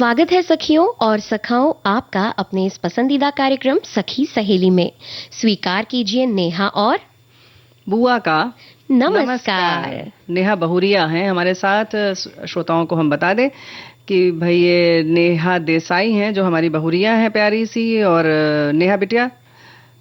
स्वागत है सखियों और सखाओं आपका अपने इस पसंदीदा कार्यक्रम सखी सहेली में। स्वीकार कीजिए नेहा और बुआ का नमस्कार। नेहा बहुरिया हैं हमारे साथ। श्रोताओं को हम बता दें कि भाई ये नेहा देसाई हैं जो हमारी बहुरिया हैं प्यारी सी, और नेहा बिटिया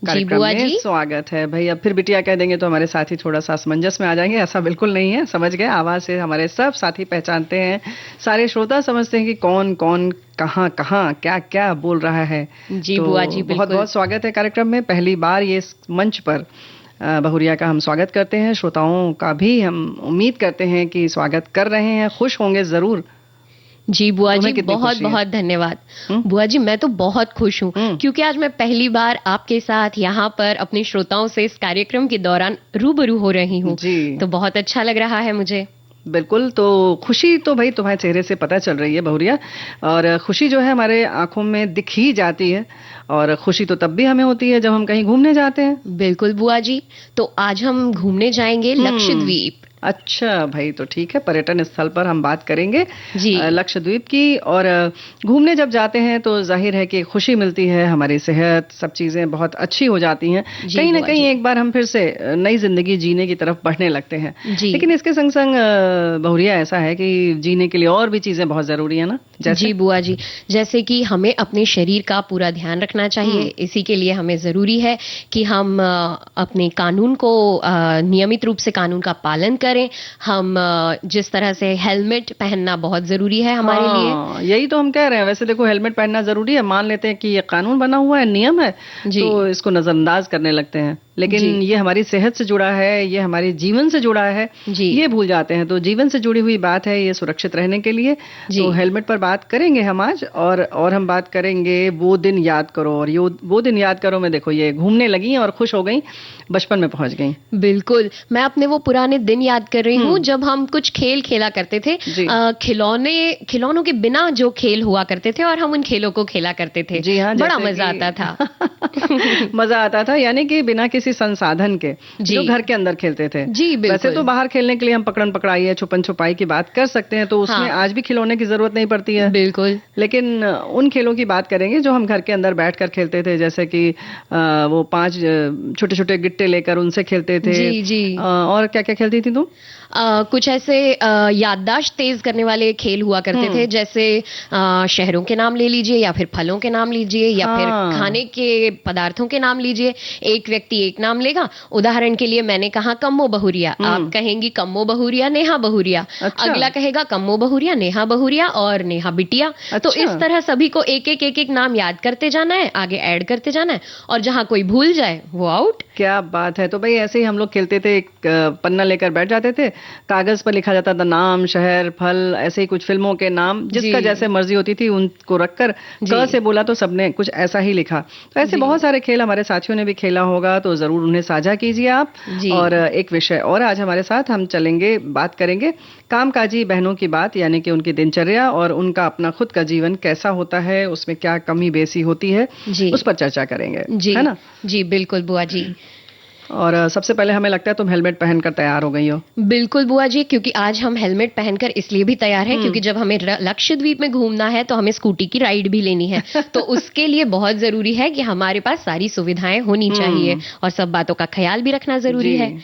जी कार्यक्रम बुआ में जी। स्वागत है। भाई अब फिर बिटिया कह देंगे तो हमारे साथी थोड़ा सा असमंजस में आ जाएंगे, ऐसा बिल्कुल नहीं है। समझ गए, आवाज से हमारे सब साथी पहचानते हैं, सारे श्रोता समझते हैं कि कौन कौन कहाँ कहाँ क्या क्या बोल रहा है। जी तो बुआ जी, बहुत बिल्कुल। बहुत स्वागत है कार्यक्रम में। पहली बार ये इस मंच पर बहुरिया का हम स्वागत करते हैं। श्रोताओं का भी हम उम्मीद करते हैं कि स्वागत कर रहे हैं, खुश होंगे जरूर। जी बुआ जी, तुम्हें कितनी बहुत खुशी है? बहुत धन्यवाद। हम्म? बुआ जी मैं तो बहुत खुश हूँ हम्म। क्योंकि आज मैं पहली बार आपके साथ यहाँ पर अपने श्रोताओं से इस कार्यक्रम के दौरान रूबरू हो रही हूँ, जी तो बहुत अच्छा लग रहा है मुझे। बिल्कुल। तो खुशी तो भाई तुम्हारे चेहरे से पता चल रही है बहुरिया, और खुशी जो है हमारे आंखों में दिख ही जाती है। और खुशी तो तब भी हमें होती है जब हम कहीं घूमने जाते हैं। बिल्कुल बुआ जी, तो आज हम घूमने जाएंगे लक्षद्वीप। अच्छा भाई, तो ठीक है, पर्यटन स्थल पर हम बात करेंगे जी लक्षद्वीप की। और घूमने जब जाते हैं तो जाहिर है कि खुशी मिलती है, हमारी सेहत सब चीजें बहुत अच्छी हो जाती हैं। जी कहीं ना बुआ कहीं जी। एक बार हम फिर से नई जिंदगी जीने की तरफ बढ़ने लगते हैं। जी लेकिन इसके संग संग बहुरिया ऐसा है कि जीने के लिए और भी चीजें बहुत जरूरी है ना। जैसे जी बुआ जी, जैसे कि हमें अपने शरीर का पूरा ध्यान रखना चाहिए। इसी के लिए हमें जरूरी है कि हम अपने कानून को नियमित रूप से कानून का पालन करें। हम जिस तरह से हेलमेट पहनना बहुत जरूरी है हमारे लिए। हाँ, यही तो हम कह रहे हैं। वैसे देखो, हेलमेट पहनना जरूरी है, मान लेते हैं कि ये कानून बना हुआ है, नियम है, जी तो इसको नजरअंदाज करने लगते हैं। लेकिन जी ये हमारी सेहत से जुड़ा है, ये हमारे जीवन से जुड़ा है, जी ये भूल जाते हैं। तो जीवन से जुड़ी हुई बात है ये, सुरक्षित रहने के लिए। जी तो हेलमेट पर बात करेंगे हम आज। और हम बात करेंगे वो दिन याद करो। और ये वो दिन याद करो में देखो, ये घूमने लगी और खुश हो गई, बचपन में पहुंच गई। बिल्कुल, मैं अपने वो पुराने दिन याद कर रही हूँ जब हम कुछ खेल खेला करते थे। जी। खिलौनों के बिना जो खेल हुआ करते थे और हम उन खेलों को खेला करते थे। जी हाँ, बड़ा जैसे मजा कि आता था। मजा आता था, यानी कि बिना किसी संसाधन के, जी जो घर के अंदर खेलते थे। जी वैसे बिल्कुल। तो बाहर खेलने के लिए हम पकड़न पकड़ाई, छुपन छुपाई की बात कर सकते हैं, तो उसमें हाँ आज भी खिलौने की जरूरत नहीं पड़ती है। बिल्कुल। लेकिन उन खेलों की बात करेंगे जो हम घर के अंदर बैठकर खेलते थे। जैसे कि वो 5 छोटे छोटे गिट्टे लेकर उनसे खेलते थे। जी जी। और क्या क्या खेलती थी तुम? कुछ ऐसे याददाश्त तेज करने वाले खेल हुआ करते थे, जैसे शहरों के नाम ले लीजिए या फिर फलों के नाम लीजिए या फिर हाँ। खाने के पदार्थों के नाम लीजिए। एक व्यक्ति एक नाम लेगा। उदाहरण के लिए मैंने कहा कम्मो बहुरिया, आप कहेंगी कम्मो बहुरिया नेहा बहुरिया। अच्छा। अगला कहेगा कम्मो बहुरिया नेहा बहुरिया और नेहा बिटिया। तो अच्छा। इस तरह सभी को एक एक नाम याद करते जाना है, आगे ऐड करते जाना है, और जहां कोई भूल जाए वो आउट। क्या बात है। तो भाई ऐसे ही हम लोग खेलते थे। एक पन्ना लेकर बैठ जाते थे, कागज पर लिखा जाता था नाम, शहर, फल, ऐसे ही कुछ फिल्मों के नाम, जिसका जी जैसे मर्जी होती थी उनको रखकर जी क से बोला तो सबने कुछ ऐसा ही लिखा। तो ऐसे जी बहुत सारे खेल हमारे साथियों ने भी खेला होगा, तो जरूर उन्हें साझा कीजिए आप। जी और एक विषय और आज हमारे साथ हम चलेंगे, बात करेंगे कामकाजी बहनों की बात, यानी कि उनकी दिनचर्या और उनका अपना खुद का जीवन कैसा होता है, उसमें क्या कमी बेसी होती है, जी उस पर चर्चा करेंगे, जी है ना। जी बिल्कुल बुआ जी। और सबसे पहले हमें लगता है तुम हेलमेट पहनकर तैयार हो गई हो। बिल्कुल बुआ जी, क्योंकि आज हम हेलमेट पहनकर इसलिए भी तैयार हैं क्योंकि जब हमें लक्षद्वीप में घूमना है तो हमें स्कूटी की राइड भी लेनी है। तो उसके लिए बहुत जरूरी है कि हमारे पास सारी सुविधाएं होनी चाहिए और सब बातों का ख्याल भी रखना जरूरी जी। है।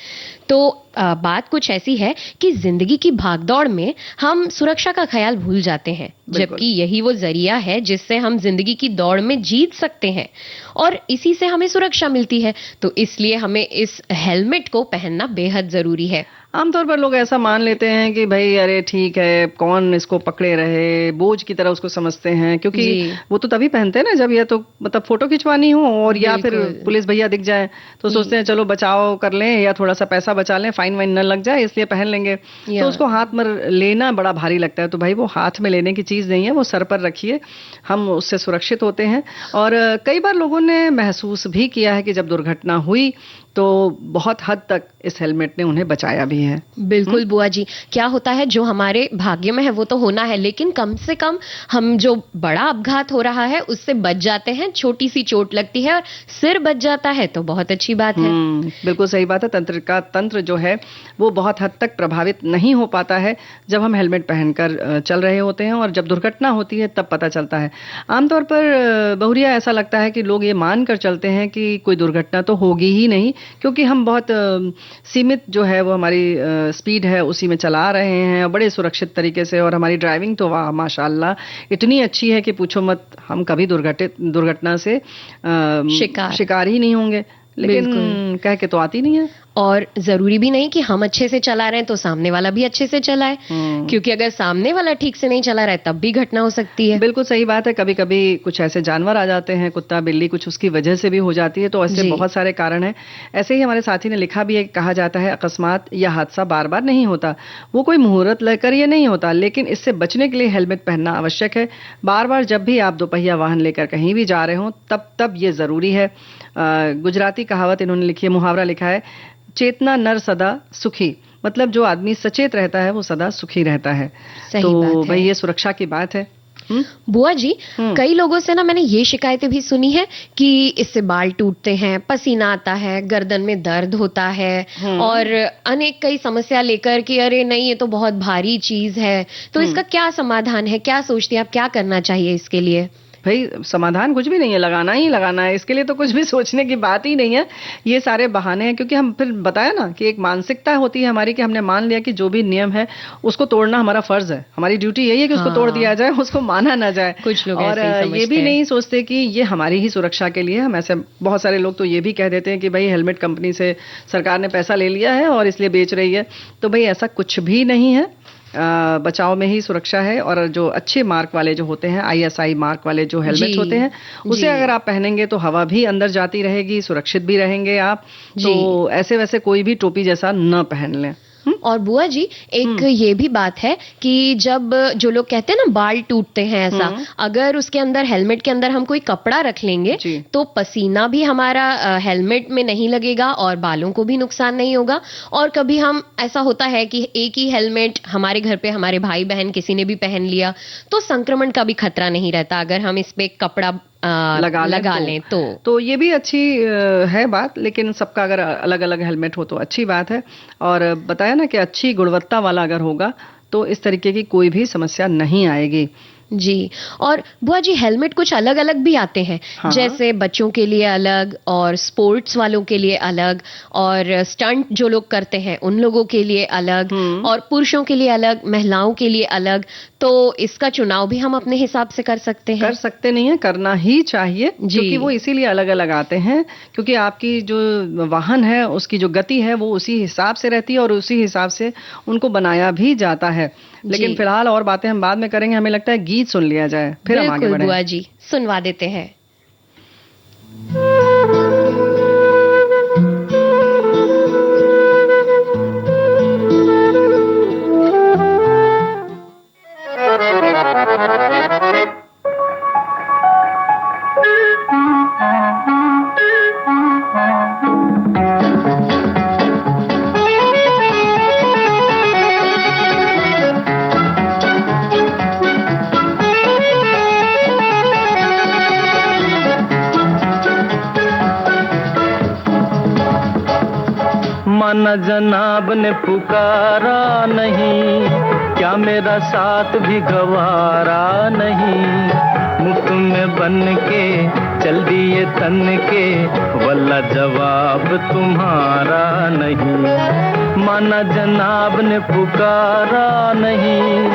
तो बात कुछ ऐसी है कि जिंदगी की भागदौड़ में हम सुरक्षा का ख्याल भूल जाते हैं, जबकि यही वो जरिया है जिससे हम जिंदगी की दौड़ में जीत सकते हैं और इसी से हमें सुरक्षा मिलती है। तो इसलिए हमें इस हेलमेट को पहनना बेहद जरूरी है। आमतौर पर लोग ऐसा मान लेते हैं कि भाई अरे ठीक है, कौन इसको पकड़े रहे, बोझ की तरह उसको समझते हैं, क्योंकि जी वो तो तभी पहनते हैं ना जब या तो मतलब फोटो खिंचवानी हो और या फिर बिल्कुल। पुलिस भैया दिख जाए, तो सोचते हैं चलो बचाव कर लें या थोड़ा सा पैसा बचा लें, फाइन वाइन न लग जाए, इसलिए पहन लेंगे। या तो उसको हाथ में लेना बड़ा भारी लगता है। तो भाई वो हाथ में लेने की चीज नहीं है, वो सर पर रखिए, हम उससे सुरक्षित होते हैं। और कई बार लोगों ने महसूस भी किया है कि जब दुर्घटना हुई तो बहुत हद तक इस हेलमेट ने उन्हें बचाया भी है। बिल्कुल बुआ जी, क्या होता है जो हमारे भाग्य में है वो तो होना है, लेकिन कम से कम हम जो बड़ा अपघात हो रहा है उससे बच जाते हैं, छोटी सी चोट लगती है और सिर बच जाता है तो बहुत अच्छी बात है। बिल्कुल सही बात है। तंत्र जो है वो बहुत हद तक प्रभावित नहीं हो पाता है जब हम हेलमेट पहनकर चल रहे होते हैं, और जब दुर्घटना होती है तब पता चलता है। आमतौर पर बहुरिया ऐसा लगता है कि लोग ये मान कर चलते हैं कि कोई दुर्घटना तो होगी ही नहीं, क्योंकि हम बहुत सीमित जो है वो हमारी स्पीड है उसी में चला रहे हैं बड़े सुरक्षित तरीके से, और हमारी ड्राइविंग तो वाह माशाल्लाह इतनी अच्छी है कि पूछो मत, हम कभी दुर्घटना से शिकार ही नहीं होंगे, लेकिन कह के तो आती नहीं है। और जरूरी भी नहीं कि हम अच्छे से चला रहे हैं तो सामने वाला भी अच्छे से चलाए, क्योंकि अगर सामने वाला ठीक से नहीं चला रहा है तब भी घटना हो सकती है। बिल्कुल सही बात है। कभी कभी कुछ ऐसे जानवर आ जाते हैं, कुत्ता बिल्ली, कुछ उसकी वजह से भी हो जाती है, तो ऐसे बहुत सारे कारण हैं। ऐसे ही हमारे साथी ने लिखा भी है, कहा जाता है अकस्मात या हादसा बार बार नहीं होता, वो कोई मुहूर्त लेकर ये नहीं होता, लेकिन इससे बचने के लिए हेलमेट पहनना आवश्यक है। बार बार जब भी आप दोपहिया वाहन लेकर कहीं भी जा रहे हो तब ये जरूरी है। गुजराती कहावत इन्होंने लिखी है, मुहावरा लिखा है, चेतना नर सदा सुखी, मतलब जो आदमी सचेत रहता है वो सदा सुखी रहता है। तो भाई ये सुरक्षा की बात है। बुआ जी, कई लोगों से ना मैंने ये शिकायतें भी सुनी है कि इससे बाल टूटते हैं, पसीना आता है, गर्दन में दर्द होता है, और अनेक कई समस्या लेकर कि अरे नहीं ये तो बहुत भारी चीज है। तो इसका क्या समाधान है, क्या सोचती हैं आप, क्या करना चाहिए इसके लिए? भाई समाधान कुछ भी नहीं है, लगाना ही लगाना है, इसके लिए तो कुछ भी सोचने की बात ही नहीं है। ये सारे बहाने हैं, क्योंकि हम फिर बताया ना कि एक मानसिकता होती है हमारी कि हमने मान लिया कि जो भी नियम है उसको तोड़ना हमारा फर्ज है, हमारी ड्यूटी यही है कि उसको तोड़ दिया जाए, उसको माना ना जाए। कुछ लोग और ये भी नहीं सोचते कि ये हमारी ही सुरक्षा के लिए। हम ऐसे बहुत सारे लोग तो ये भी कह देते हैं कि भाई हेलमेट कंपनी से सरकार ने पैसा ले लिया है और इसलिए बेच रही है। तो भाई ऐसा कुछ भी नहीं है, बचाव में ही सुरक्षा है। और जो अच्छे मार्क वाले जो होते हैं, ISI मार्क वाले जो हेलमेट होते हैं, उसे अगर आप पहनेंगे तो हवा भी अंदर जाती रहेगी, सुरक्षित भी रहेंगे आप। तो ऐसे वैसे कोई भी टोपी जैसा न पहन लें। और बुआ जी, एक ये भी बात है कि जब जो लोग कहते हैं ना बाल टूटते हैं ऐसा, अगर उसके अंदर हेलमेट के अंदर हम कोई कपड़ा रख लेंगे तो पसीना भी हमारा हेलमेट में नहीं लगेगा और बालों को भी नुकसान नहीं होगा। और कभी हम ऐसा होता है कि एक ही हेलमेट हमारे घर पे हमारे भाई बहन किसी ने भी पहन लिया तो संक्रमण का भी खतरा नहीं रहता अगर हम इस पे कपड़ा लगा लें तो ये भी अच्छी है बात। लेकिन सबका अगर अलग अलग हेलमेट हो तो अच्छी बात है। और बताया ना कि अच्छी गुणवत्ता वाला अगर होगा तो इस तरीके की कोई भी समस्या नहीं आएगी। जी। और बुआ जी, हेलमेट कुछ अलग अलग भी आते हैं। जैसे बच्चों के लिए अलग और स्पोर्ट्स वालों के लिए अलग, और स्टंट जो लोग करते हैं उन लोगों के लिए अलग, और पुरुषों के लिए अलग, महिलाओं के लिए अलग। तो इसका चुनाव भी हम अपने हिसाब से कर सकते हैं? कर सकते नहीं है, करना ही चाहिए, क्योंकि वो इसीलिए अलग अलग आते हैं क्योंकि आपकी जो वाहन है उसकी जो गति है वो उसी हिसाब से रहती है और उसी हिसाब से उनको बनाया भी जाता है। लेकिन फिलहाल और बातें हम बाद में करेंगे, हमें लगता है गीत सुन लिया जाए, फिर हम आगे बढ़ें। बुआ जी, सुनवा देते हैं। माना जनाब ने पुकारा नहीं, क्या मेरा साथ भी गवारा नहीं। मुफ्त में बन के चल दिए तन के, वल्ला जवाब तुम्हारा नहीं। माना जनाब ने पुकारा नहीं,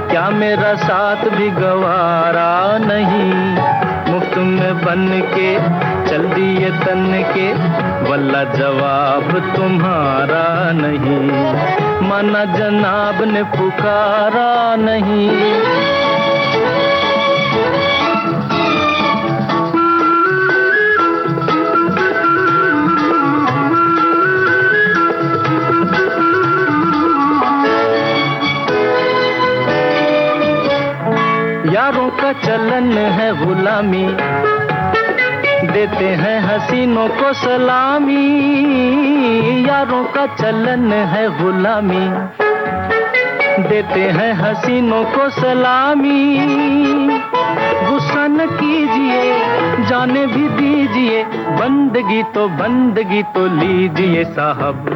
क्या मेरा साथ भी गवारा नहीं। मुफ्त में बन के चल दिए तन के, वल्ला जवाब तुम्हारा नहीं। माना जनाब ने पुकारा नहीं। यारों का चलन है गुलामी, देते हैं हसीनों को सलामी, यारों का चलन है गुलामी। देते हैं हसीनों को सलामी, गुस्सा न कीजिए, जाने भी दीजिए, बंदगी तो लीजिए साहब।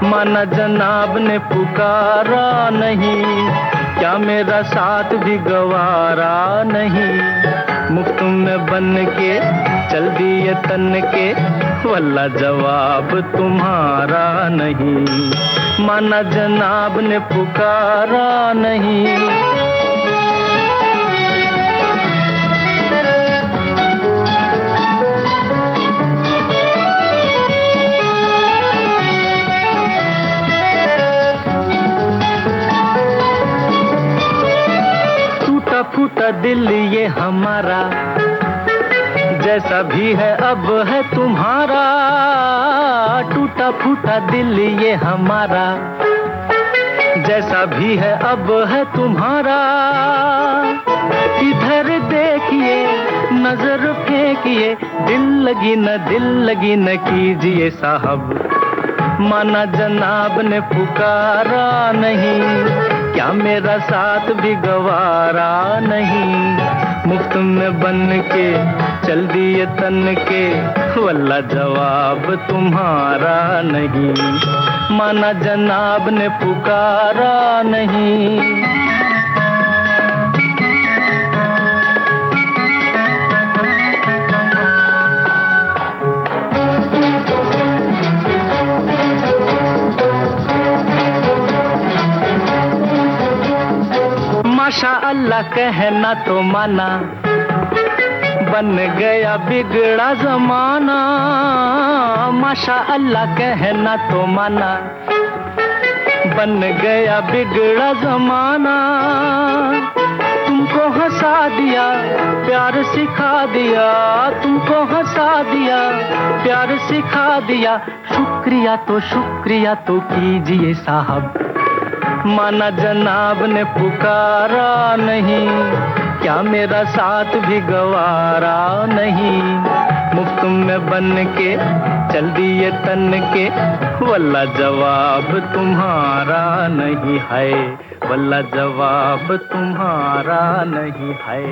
माना जनाब ने पुकारा नहीं, क्या मेरा साथ भी गवारा नहीं। मुफ्त में बन के चल दिए तन के, वल्ला जवाब तुम्हारा नहीं। माना जनाब ने पुकारा नहीं। फूटा दिल ये हमारा, जैसा भी है अब है तुम्हारा। टूटा फूटा दिल ये हमारा, जैसा भी है अब है तुम्हारा। इधर देखिए, नजर फेंकिए, दिल लगी न कीजिए साहब। माना जनाब ने पुकारा नहीं, क्या मेरा साथ भी गवारा नहीं। मुफ्त में बन के चल दिए तन के, वल्ला जवाब तुम्हारा नहीं। माना जनाब ने पुकारा नहीं। माशा अल्लाह कहना तो माना, बन गया बिगड़ा जमाना। माशा अल्लाह कहना तो माना, बन गया बिगड़ा जमाना। तुमको हंसा दिया, प्यार सिखा दिया, तुमको हंसा दिया, प्यार सिखा दिया। शुक्रिया तो कीजिए साहब। माना जनाब ने पुकारा नहीं, क्या मेरा साथ भी गवारा नहीं। मुफ्त में बन के चल दिए तन के, वल्ला जवाब तुम्हारा नहीं है। वल्ला जवाब तुम्हारा नहीं है।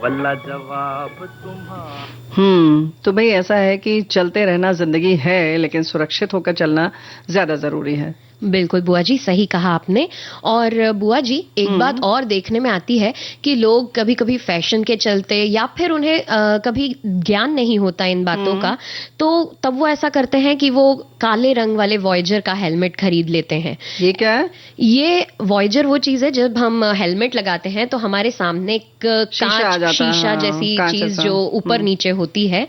वल्ला जवाब तुम्हारा। तो भाई ऐसा है कि चलते रहना जिंदगी है, लेकिन सुरक्षित होकर चलना ज्यादा जरूरी है। बिल्कुल बुआ जी, सही कहा आपने। और बुआ जी, एक बात और देखने में आती है कि लोग कभी कभी फैशन के चलते, या फिर उन्हें कभी ज्ञान नहीं होता इन बातों का, तो तब वो ऐसा करते हैं कि वो काले रंग वाले वॉयजर का हेलमेट खरीद लेते हैं। ये क्या है? ये वॉयजर वो चीज है, जब हम हेलमेट लगाते हैं तो हमारे सामने एक शीशा जैसी चीज जो ऊपर नीचे होती है,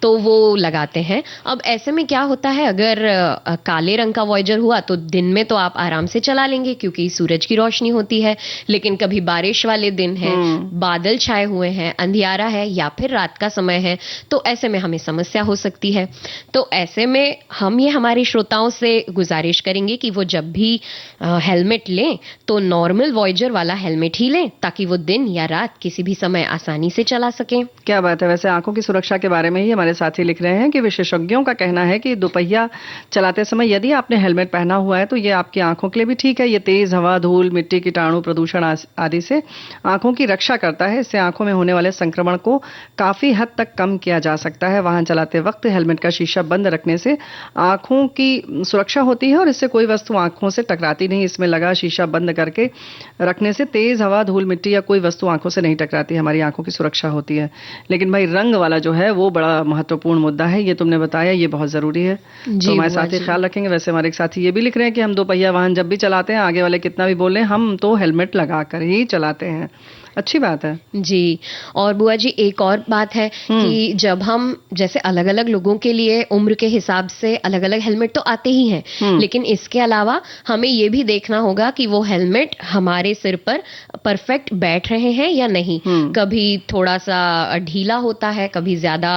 तो वो लगाते हैं। अब ऐसे में क्या होता है, अगर काले रंग का वॉयजर हुआ तो दिन में तो आप आराम से चला लेंगे क्योंकि सूरज की रोशनी होती है, लेकिन कभी बारिश वाले दिन है, बादल छाए हुए हैं, अंधियारा है, या फिर रात का समय है, तो ऐसे में हमें समस्या हो सकती है। तो ऐसे में हम ये हमारे श्रोताओं से गुजारिश करेंगे कि वो जब भी हेलमेट लें तो नॉर्मल वॉयजर वाला हेलमेट ही लें, ताकि वो दिन या रात किसी भी समय आसानी से चला सकें। क्या बात है। वैसे आंखों की सुरक्षा के बारे में ही हमारे साथी लिख रहे हैं कि विशेषज्ञों का कहना है कि दोपहिया चलाते समय यदि आपने हेलमेट पहना हुआ है तो ये आपकी आंखों के लिए भी ठीक है। ये तेज हवा, धूल, मिट्टी, कीटाणु, प्रदूषण आदि से आंखों की रक्षा करता है। इससे आंखों में होने वाले संक्रमण को काफी हद तक कम किया जा सकता है। वाहन चलाते वक्त हेलमेट का शीशा बंद रखने से आंखों की सुरक्षा होती है और इससे कोई वस्तु आंखों से टकराती नहीं। इसमें लगा शीशा बंद करके रखने से तेज हवा, धूल, मिट्टी या कोई वस्तु आंखों से नहीं टकराती, हमारी आंखों की सुरक्षा होती है। लेकिन भाई रंग वाला जो है वो बड़ा महत्वपूर्ण मुद्दा है, ये तुमने बताया, ये बहुत जरूरी है। तो हमारे साथी ख्याल रखेंगे। वैसे हमारे एक साथी ये भी लिख रहे हैं कि हम दोपहिया वाहन जब भी चलाते हैं, आगे वाले कितना भी बोले, हम तो हेलमेट लगा कर ही चलाते हैं। अच्छी बात है जी। और बुआ जी, एक और बात है कि जब हम जैसे अलग अलग लोगों के लिए उम्र के हिसाब से अलग अलग हेलमेट तो आते ही हैं, लेकिन इसके अलावा हमें ये भी देखना होगा कि वो हेलमेट हमारे सिर पर परफेक्ट बैठ रहे हैं या नहीं। कभी थोड़ा सा ढीला होता है, कभी ज्यादा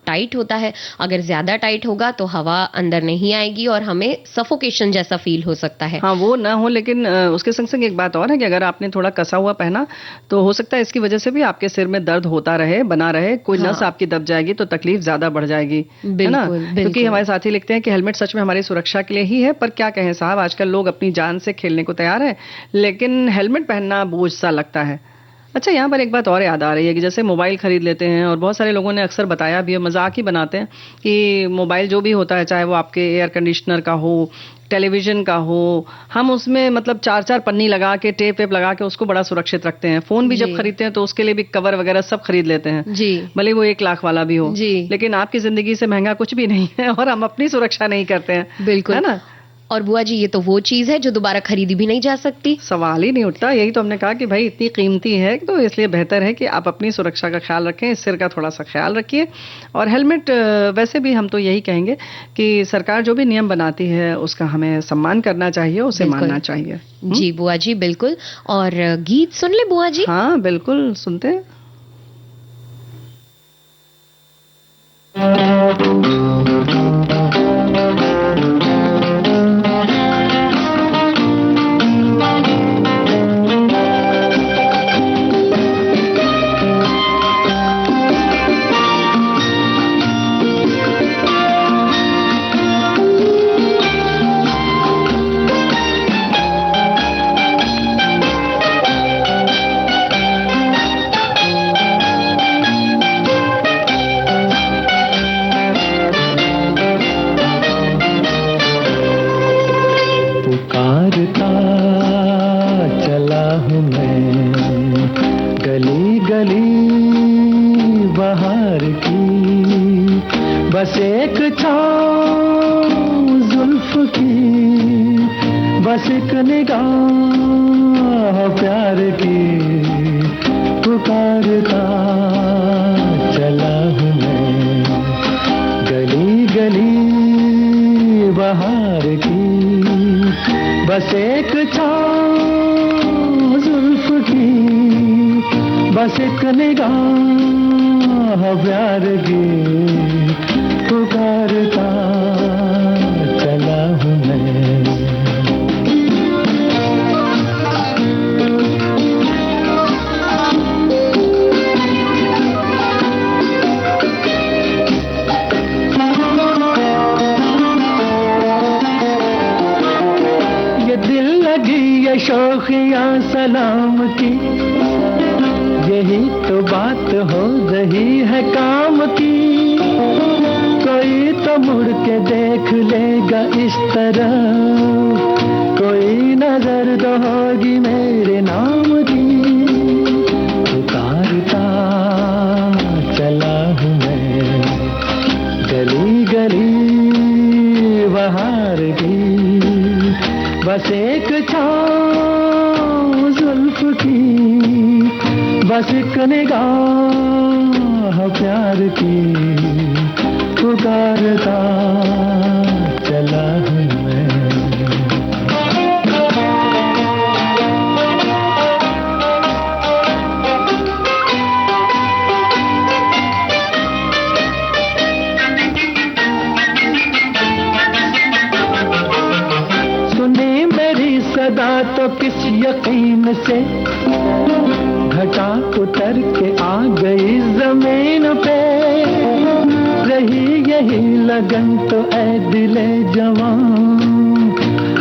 टाइट होता है। अगर ज्यादा टाइट होगा तो हवा अंदर नहीं आएगी और हमें सफोकेशन जैसा फील हो सकता है। हाँ, वो ना हो। लेकिन उसके संग संग एक बात और है कि अगर आपने थोड़ा कसा हुआ पहना तो हो सकता है इसकी वजह से भी आपके सिर में दर्द होता रहे, बना रहे, कोई हाँ। नस आपकी दब जाएगी तो तकलीफ ज्यादा बढ़ जाएगी, है ना? बिल्कुल, क्योंकि बिल्कुल। हमारे साथी लिखते हैं कि हेलमेट सच में हमारी सुरक्षा के लिए ही है, पर क्या कहें साहब, आजकल लोग अपनी जान से खेलने को तैयार है, लेकिन हेलमेट पहनना बोझ सा लगता है। अच्छा, यहाँ पर एक बात और याद आ रही है कि जैसे मोबाइल खरीद लेते हैं, और बहुत सारे लोगों ने अक्सर बताया भी है, मजाक ही बनाते हैं कि मोबाइल जो भी होता है, चाहे वो आपके एयर कंडीशनर का हो, टेलीविजन का हो, हम उसमें मतलब 4-4 पन्नी लगा के, टेप वेप लगा के उसको बड़ा सुरक्षित रखते हैं। फोन भी जब जी। खरीदते हैं तो उसके लिए भी कवर वगैरह सब खरीद लेते हैं, जी। भले वो 1 लाख वाला भी हो। जी। लेकिन आपकी जिंदगी से महंगा कुछ भी नहीं है, और हम अपनी सुरक्षा नहीं करते हैं, बिल्कुल। है ना? और बुआ जी, ये तो वो चीज है जो दोबारा खरीदी भी नहीं जा सकती। सवाल ही नहीं उठता। यही तो हमने कहा कि भाई इतनी कीमती है, तो इसलिए बेहतर है कि आप अपनी सुरक्षा का ख्याल रखें, सिर का थोड़ा सा ख्याल रखिए। और हेलमेट वैसे भी हम तो यही कहेंगे कि सरकार जो भी नियम बनाती है उसका हमें सम्मान करना चाहिए, उसे बिल्कुल। मानना चाहिए। जी बुआ जी, बिल्कुल। और गीत सुन ले बुआ जी। हाँ बिल्कुल, सुनते हैं। पुकारता चला हूँ मैं गली गली बाहर की, बस एक छाँव जुल्फ की, बस एक निगाह प्यार की। पुकारता चला हूँ मैं गली गली बाहर की, बस एक छाँव जुल्फ की, बस एक निगाह प्यार की। पुकारता चला हूँ मैं। ये दिल लगी ये शौकियाँ सलाम की, यही तो बात हो रही है काम की। कोई तो मुड़ के देख लेगा इस तरह, कोई नजर तो होगी मेरे नाम की। पुकारता चला हूँ मैं गली गली बाहर की, बस एक छाँव जुल्फ की, बस एक निगाह प्यार की। पुकारता चला हूँ मैं। सुनी मेरी सदा तो किस यकीन से, घटा उतर के आ गई जमीन पे। रही यही लगन तो ऐ दिले जवान,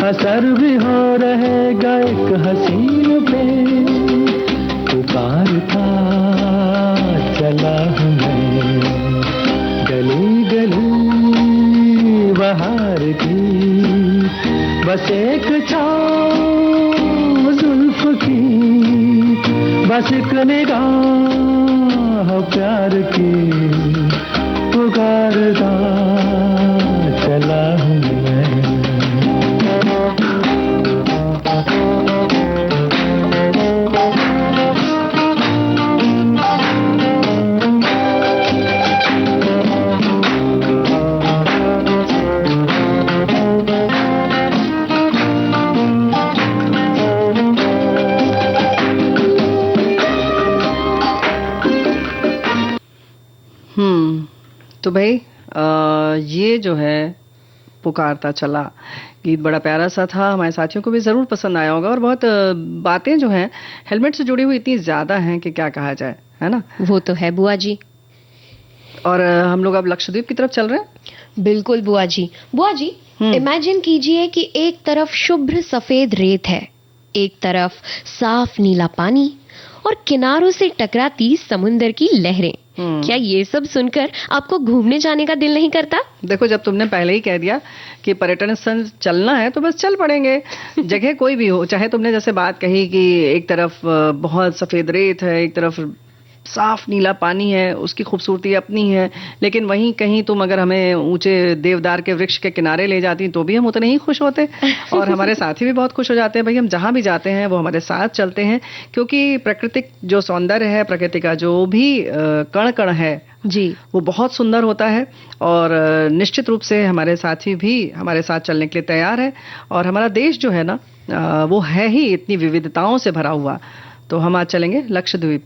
असर भी हो रहेगा एक हसीन पे। पुकारता चला हूँ मैं गली गली बाहर की, बस एक छाँव जुल्फ की, बस एक निगाह प्यार की। पुकारता चला हूँ मैं। तो भाई ये जो है पुकारता चला। गीत बड़ा प्यारा सा था, हमारे साथियों को भी ज़रूर पसंद आया होगा। और बहुत बातें जो हैं हेलमेट से जुड़ी हुई इतनी ज़्यादा हैं कि क्या कहा जाए, है ना? वो तो है बुआ जी। और हम लोग अब लक्षद्वीप की तरफ चल रहे हैं। बिल्कुल बुआ जी। बुआ जी, इमेजिन कीजिए कि एक तरफ शुभ्र सफेद रेत है, एक तरफ साफ नीला पानी और किनारों से टकराती समुंदर की लहरें। क्या ये सब सुनकर आपको घूमने जाने का दिल नहीं करता? देखो, जब तुमने पहले ही कह दिया कि पर्यटन स्थल चलना है तो बस चल पड़ेंगे। जगह कोई भी हो, चाहे तुमने जैसे बात कही कि एक तरफ बहुत सफेद रेत है, एक तरफ साफ नीला पानी है, उसकी खूबसूरती अपनी है, लेकिन वहीं कहीं तुम अगर हमें ऊंचे देवदार के वृक्ष के किनारे ले जाती तो भी हम उतने ही खुश होते और हमारे साथी भी बहुत खुश हो जाते हैं। भाई, हम जहां भी जाते हैं वो हमारे साथ चलते हैं, क्योंकि प्राकृतिक जो सौंदर्य है, प्रकृति का जो भी कण कण है जी, वो बहुत सुंदर होता है। और निश्चित रूप से हमारे साथी भी हमारे साथ चलने के लिए तैयार है। और हमारा देश जो है ना, वो है ही इतनी विविधताओं से भरा हुआ। तो हम आज चलेंगे लक्षद्वीप।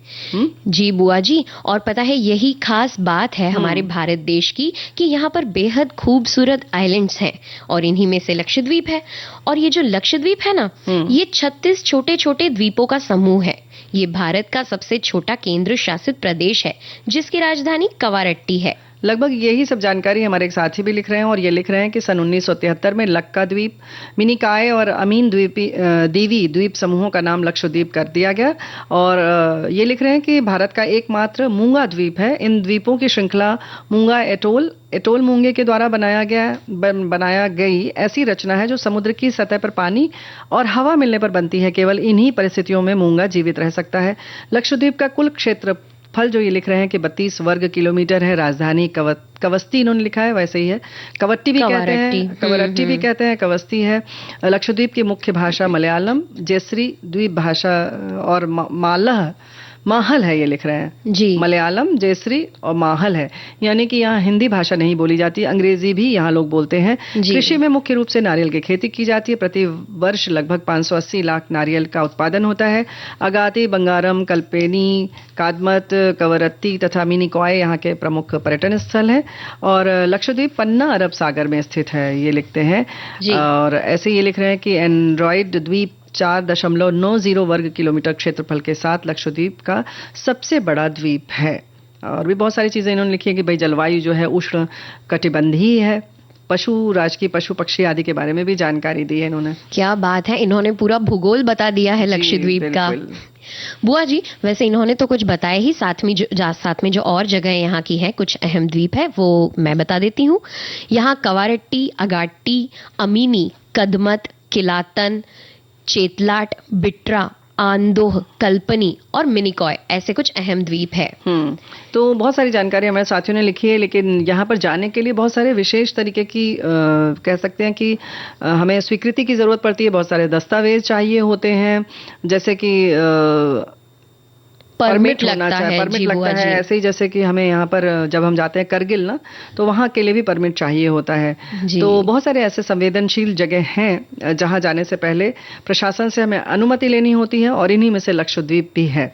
जी बुआ जी, और पता है यही खास बात है हमारे भारत देश की कि यहाँ पर बेहद खूबसूरत आइलैंड्स हैं और इन्हीं में से लक्षद्वीप है। और ये जो लक्षद्वीप है ना, ये 36 छोटे छोटे द्वीपों का समूह है। ये भारत का सबसे छोटा केंद्र शासित प्रदेश है जिसकी राजधानी कवारट्टी है। लगभग यही सब जानकारी हमारे एक साथी भी लिख रहे हैं और ये लिख रहे हैं कि सन 1973 में लक्का द्वीप, मिनिकॉय और अमीन दीवी द्वीप समूहों का नाम लक्षद्वीप कर दिया गया। और ये लिख रहे हैं कि भारत का एकमात्र मूंगा द्वीप है। इन द्वीपों की श्रृंखला मूंगा एटोल मूंगे के द्वारा बनाया गई ऐसी रचना है जो समुद्र की सतह पर पानी और हवा मिलने पर बनती है। केवल इन्हीं परिस्थितियों में मूंगा जीवित रह सकता है। लक्षद्वीप का कुल क्षेत्रफल जो ये लिख रहे हैं कि 32 वर्ग किलोमीटर है। राजधानी कवस्ती इन्होंने लिखा है, वैसे ही है। कवरट्टी भी कहते हैं, कवस्ती है। लक्षद्वीप की मुख्य भाषा मलयालम, जेसरी द्वीप भाषा और माहल है, ये लिख रहे हैं जी। मलयालम, जेसरी और माहल है, यानी कि यहाँ हिंदी भाषा नहीं बोली जाती, अंग्रेजी भी यहाँ लोग बोलते हैं। कृषि में मुख्य रूप से नारियल की खेती की जाती है। प्रति वर्ष लगभग 580 लाख नारियल का उत्पादन होता है। अगाती, बंगारम, कल्पेनी, कादमत, कवरत्ती तथा मिनिकॉय यहाँ के प्रमुख पर्यटन स्थल है। और लक्षद्वीप पन्ना अरब सागर में स्थित है, ये लिखते हैं। और ऐसे ये लिख रहे हैं कि एंड्रॉइड द्वीप 4.90 वर्ग किलोमीटर क्षेत्रफल के साथ लक्षद्वीप का सबसे बड़ा द्वीप है। और भी बहुत सारी चीजें इन्होंने लिखी है कि भाई जलवायु जो है उष्ण कटिबंधीय है। राजकीय पशु पक्षी आदि के बारे में भी जानकारी दी है इन्होंने। क्या बात है, इन्होंने पूरा भूगोल बता दिया है लक्षद्वीप का। बुआ जी, वैसे इन्होंने तो कुछ बताया ही, साथ में जो और जगह यहाँ की है, कुछ अहम द्वीप है, वो मैं बता देती हूँ। यहाँ कवारट्टी, अगाट्टी, अमीनी, कदमत, किलातन, चेतलाट, बिट्रा, आंदोह, कल्पनी और मिनिकॉय ऐसे कुछ अहम द्वीप है। तो बहुत सारी जानकारी हमारे साथियों ने लिखी है, लेकिन यहाँ पर जाने के लिए बहुत सारे विशेष तरीके की कह सकते हैं कि हमें स्वीकृति की जरूरत पड़ती है। बहुत सारे दस्तावेज चाहिए होते हैं, जैसे कि परमिट लगता है। ऐसे ही जैसे कि हमें यहाँ पर जब हम जाते हैं करगिल ना, तो वहाँ के लिए भी परमिट चाहिए होता है। तो बहुत सारे ऐसे संवेदनशील जगह हैं जहाँ जाने से पहले प्रशासन से हमें अनुमति लेनी होती है, और इन्हीं में से लक्षद्वीप भी है।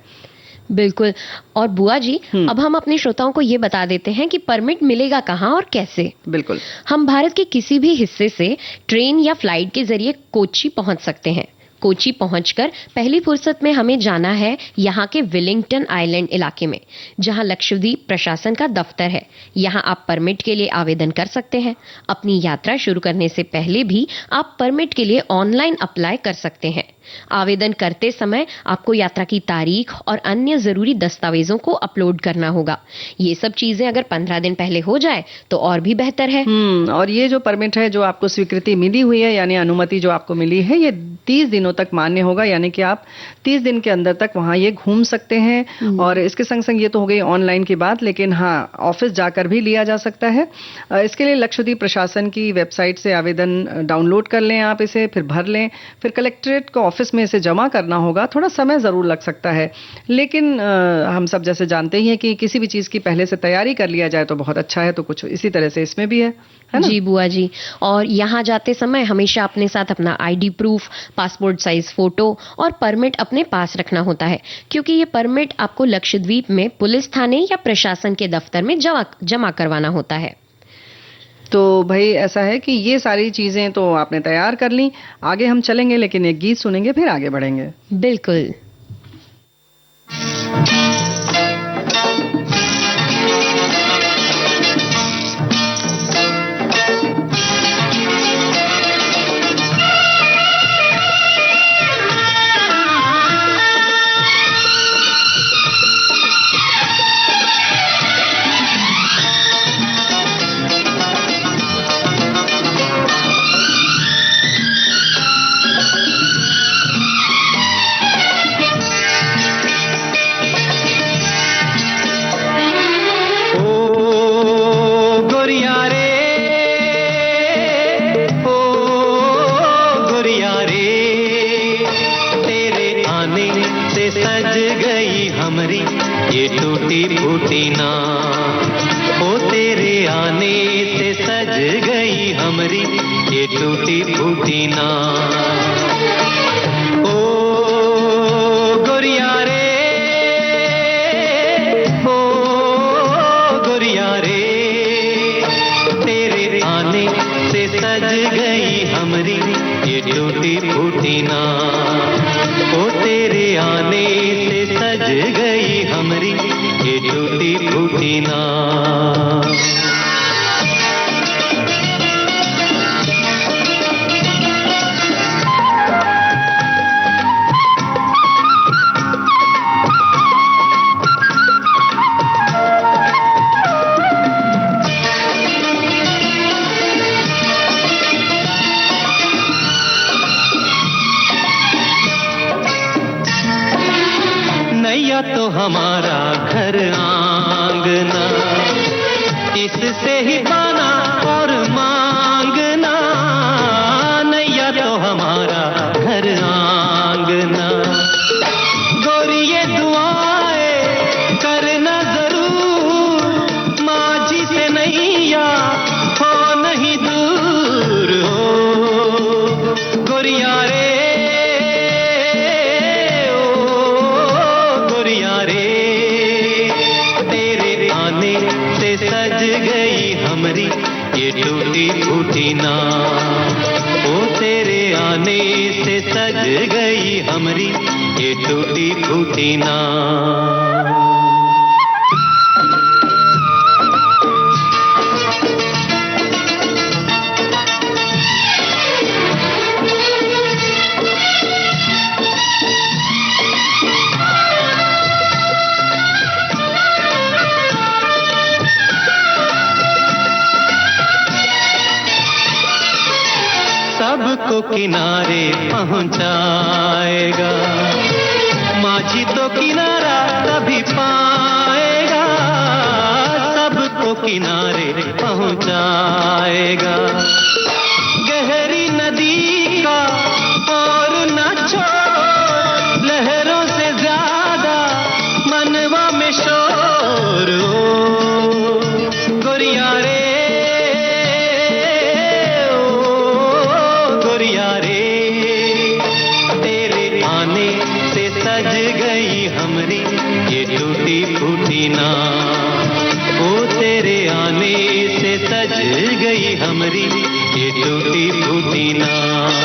बिल्कुल। और बुआ जी, अब हम अपने श्रोताओं को ये बता देते हैं कि परमिट मिलेगा कहाँ और कैसे। बिल्कुल। हम भारत के किसी भी हिस्से से ट्रेन या फ्लाइट के जरिए कोच्चि पहुंच सकते हैं। कोच्चि पहुंचकर पहली फुर्सत में हमें जाना है यहाँ के वेलिंगटन आइलैंड इलाके में, जहाँ लक्षद्वीप प्रशासन का दफ्तर है। यहाँ आप परमिट के लिए आवेदन कर सकते हैं। अपनी यात्रा शुरू करने से पहले भी आप परमिट के लिए ऑनलाइन अप्लाई कर सकते हैं। आवेदन करते समय आपको यात्रा की तारीख और अन्य जरूरी दस्तावेजों को अपलोड करना होगा। ये सब चीजें अगर 15 दिन पहले हो जाए तो और भी बेहतर है। और ये जो परमिट है, जो आपको स्वीकृति मिली हुई है, यानी अनुमति जो आपको मिली है, ये 30 दिनों तक मान्य होगा, यानी कि आप 30 दिन के अंदर तक वहां ये घूम सकते हैं। और इसके संग संग ये तो हो गई ऑनलाइन की बात, लेकिन हाँ, ऑफिस जाकर भी लिया जा सकता है। इसके लिए लक्षद्वीप प्रशासन की वेबसाइट से आवेदन डाउनलोड कर लें, आप इसे फिर भर लें, फिर कलेक्ट्रेट को ऑफिस में इसे जमा करना होगा। थोड़ा समय जरूर लग सकता है, लेकिन हम सब जैसे जानते ही हैं कि किसी भी चीज की पहले से तैयारी कर लिया जाए तो बहुत अच्छा है। तो कुछ इसी तरह से इसमें भी है ना? जी बुआ जी। और यहाँ जाते समय हमेशा अपने साथ अपना ID proof, passport size photo और परमिट अपने पास रखना होता है, क्योंकि ये परमिट आपको लक्षद्वीप में पुलिस थाने या प्रशासन के दफ्तर में जमा करवाना होता है। तो भाई ऐसा है कि ये सारी चीजें तो आपने तैयार कर ली, आगे हम चलेंगे लेकिन एक गीत सुनेंगे फिर आगे बढ़ेंगे। बिल्कुल। सबको किनारे पहुंचाएगा, माझी तो किनारा तभी पाएगा, सबको किनारे पहुंचाएगा। गहरी नदी का और न छोड़, लहरों से ज्यादा मनवा में शोर। गोरिया रे सज गई हमरी ये टूटी फूटी नाव, ओ तेरे आने से सज गई हमरी ये टूटी फूटी नाव।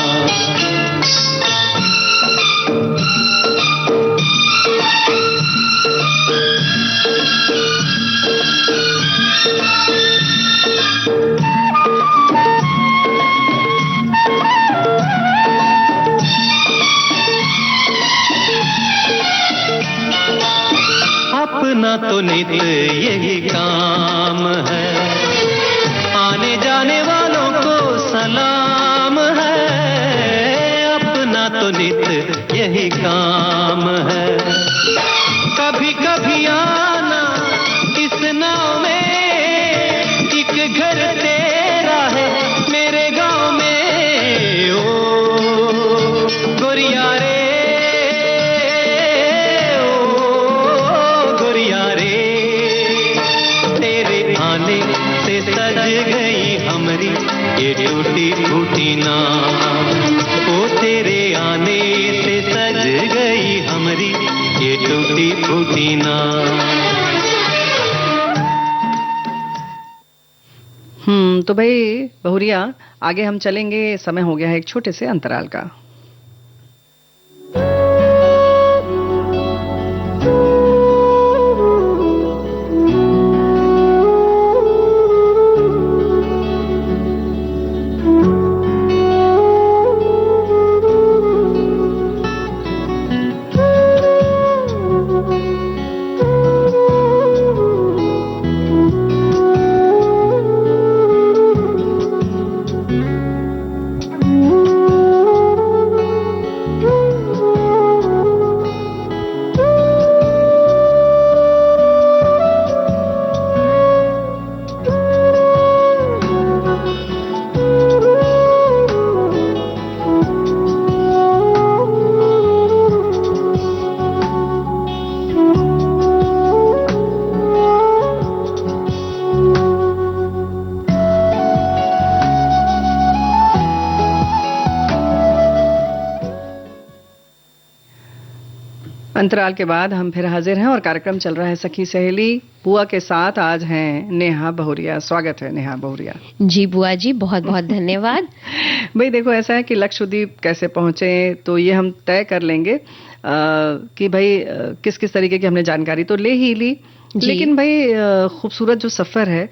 अपना तो नित यही काम है, आने जाने वालों को सलाम है। अपना तो नित यही काम है, कभी कभी आना इस नाव में, एक घर तेरा है मेरे गांव में। ओ गोरिया रे सज गई हमरी ये टूटी फूटी नाव, ओ तेरे आने से सज गई हमरी ये टूटी फूटी नाव। तो भाई बहुरिया, आगे हम चलेंगे, समय हो गया है एक छोटे से अंतराल का। अंतराल के बाद हम फिर हाजिर हैं और कार्यक्रम चल रहा है सखी सहेली। बुआ के साथ आज हैं नेहा बहुरिया। स्वागत है नेहा बहुरिया। जी बुआ जी, बहुत बहुत धन्यवाद। भाई देखो, ऐसा है कि लक्षद्वीप कैसे पहुंचे तो ये हम तय कर लेंगे कि भाई किस किस तरीके की हमने जानकारी तो ले ही ली, लेकिन भाई खूबसूरत जो सफर है,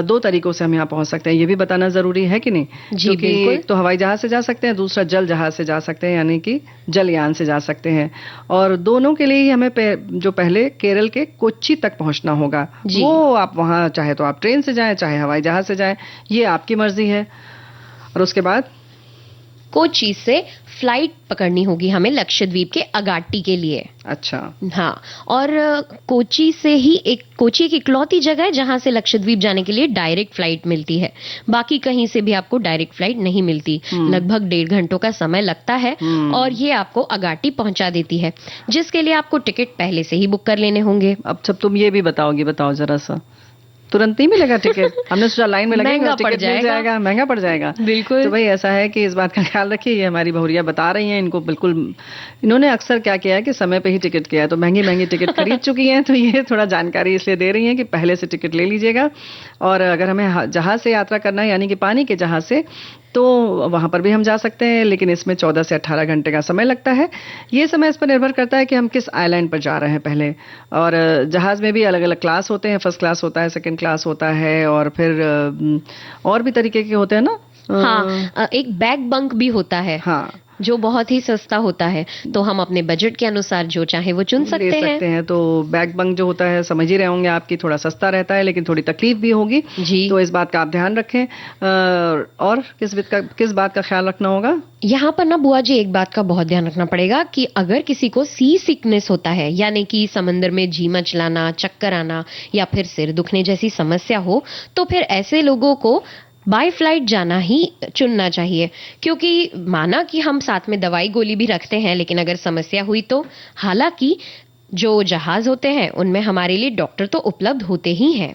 2 तरीकों से हम यहाँ पहुंच सकते हैं, ये भी बताना जरूरी है कि नहीं? जी बिल्कुल। तो हवाई जहाज से जा सकते हैं, दूसरा जल जहाज से जा सकते हैं, यानी कि जलयान से जा सकते हैं। और दोनों के लिए ही हमें जो पहले केरल के कोच्चि तक पहुंचना होगा। वो आप वहां चाहे तो आप ट्रेन से जाएं, चाहे हवाई जहाज से जाएं, ये आपकी मर्जी है। और उसके बाद कोच्चि से फ्लाइट पकड़नी होगी हमें लक्षद्वीप के अगाट्टी के लिए। अच्छा। हाँ, और कोच्चि एक इकलौती जगह है जहां से लक्षद्वीप जाने के लिए डायरेक्ट फ्लाइट मिलती है। बाकी कहीं से भी आपको डायरेक्ट फ्लाइट नहीं मिलती। लगभग 1.5 घंटों का समय लगता है और ये आपको अगाट्टी पहुंचा देती है, जिसके लिए आपको टिकट पहले से ही बुक कर लेने होंगे। अब सब तुम ये भी बताओगी, बताओ जरा सा। तुरंत नहीं मिलेगा टिकट? हमने सोचा लाइन में लगेगा, टिकट मिल जाएगा, महंगा पड़ जाएगा। बिल्कुल। तो भाई ऐसा है कि इस बात का ख्याल रखिए, ये हमारी बहुरिया बता रही हैं, इनको बिल्कुल, इन्होंने अक्सर क्या किया है कि समय पे ही टिकट किया है, तो महंगी महंगी टिकट खरीद चुकी हैं, तो ये थोड़ा जानकारी इसलिए दे रही हैं कि पहले से टिकट ले लीजिएगा। और अगर हमें जहाज से यात्रा करना है, यानी कि पानी के जहाज से, तो वहां पर भी हम जा सकते हैं, लेकिन इसमें 14 से 18 घंटे का समय लगता है। ये समय इस पर निर्भर करता है कि हम किस आइलैंड पर जा रहे हैं पहले। और जहाज में भी अलग अलग क्लास होते हैं, फर्स्ट क्लास होता है, सेकंड क्लास होता है, और फिर और भी तरीके के होते हैं ना। हाँ, एक बैक बंक भी होता है। हाँ, जो बहुत ही सस्ता होता है, तो हम अपने बजट के अनुसार जो चाहे वो चुन सकते हैं। तो बैक बंक जो होता है, समझ ही रहे होंगे आपकी, थोड़ा सस्ता रहता है लेकिन थोड़ी तकलीफ भी होगी जी। तो इस बात का आप ध्यान रखें। और किस बात का ख्याल रखना होगा यहाँ पर ना बुआ जी? एक बात का बहुत ध्यान रखना पड़ेगा कि अगर किसी को सी सिकनेस होता है, यानी कि समंदर में जी मचलाना, चक्कर आना या फिर सिर दुखने जैसी समस्या हो, तो फिर ऐसे लोगों को बाय फ्लाइट जाना ही चुनना चाहिए। क्योंकि माना कि हम साथ में दवाई गोली भी रखते हैं, लेकिन अगर समस्या हुई तो, हालांकि जो जहाज होते हैं उनमें हमारे लिए डॉक्टर तो उपलब्ध होते ही हैं।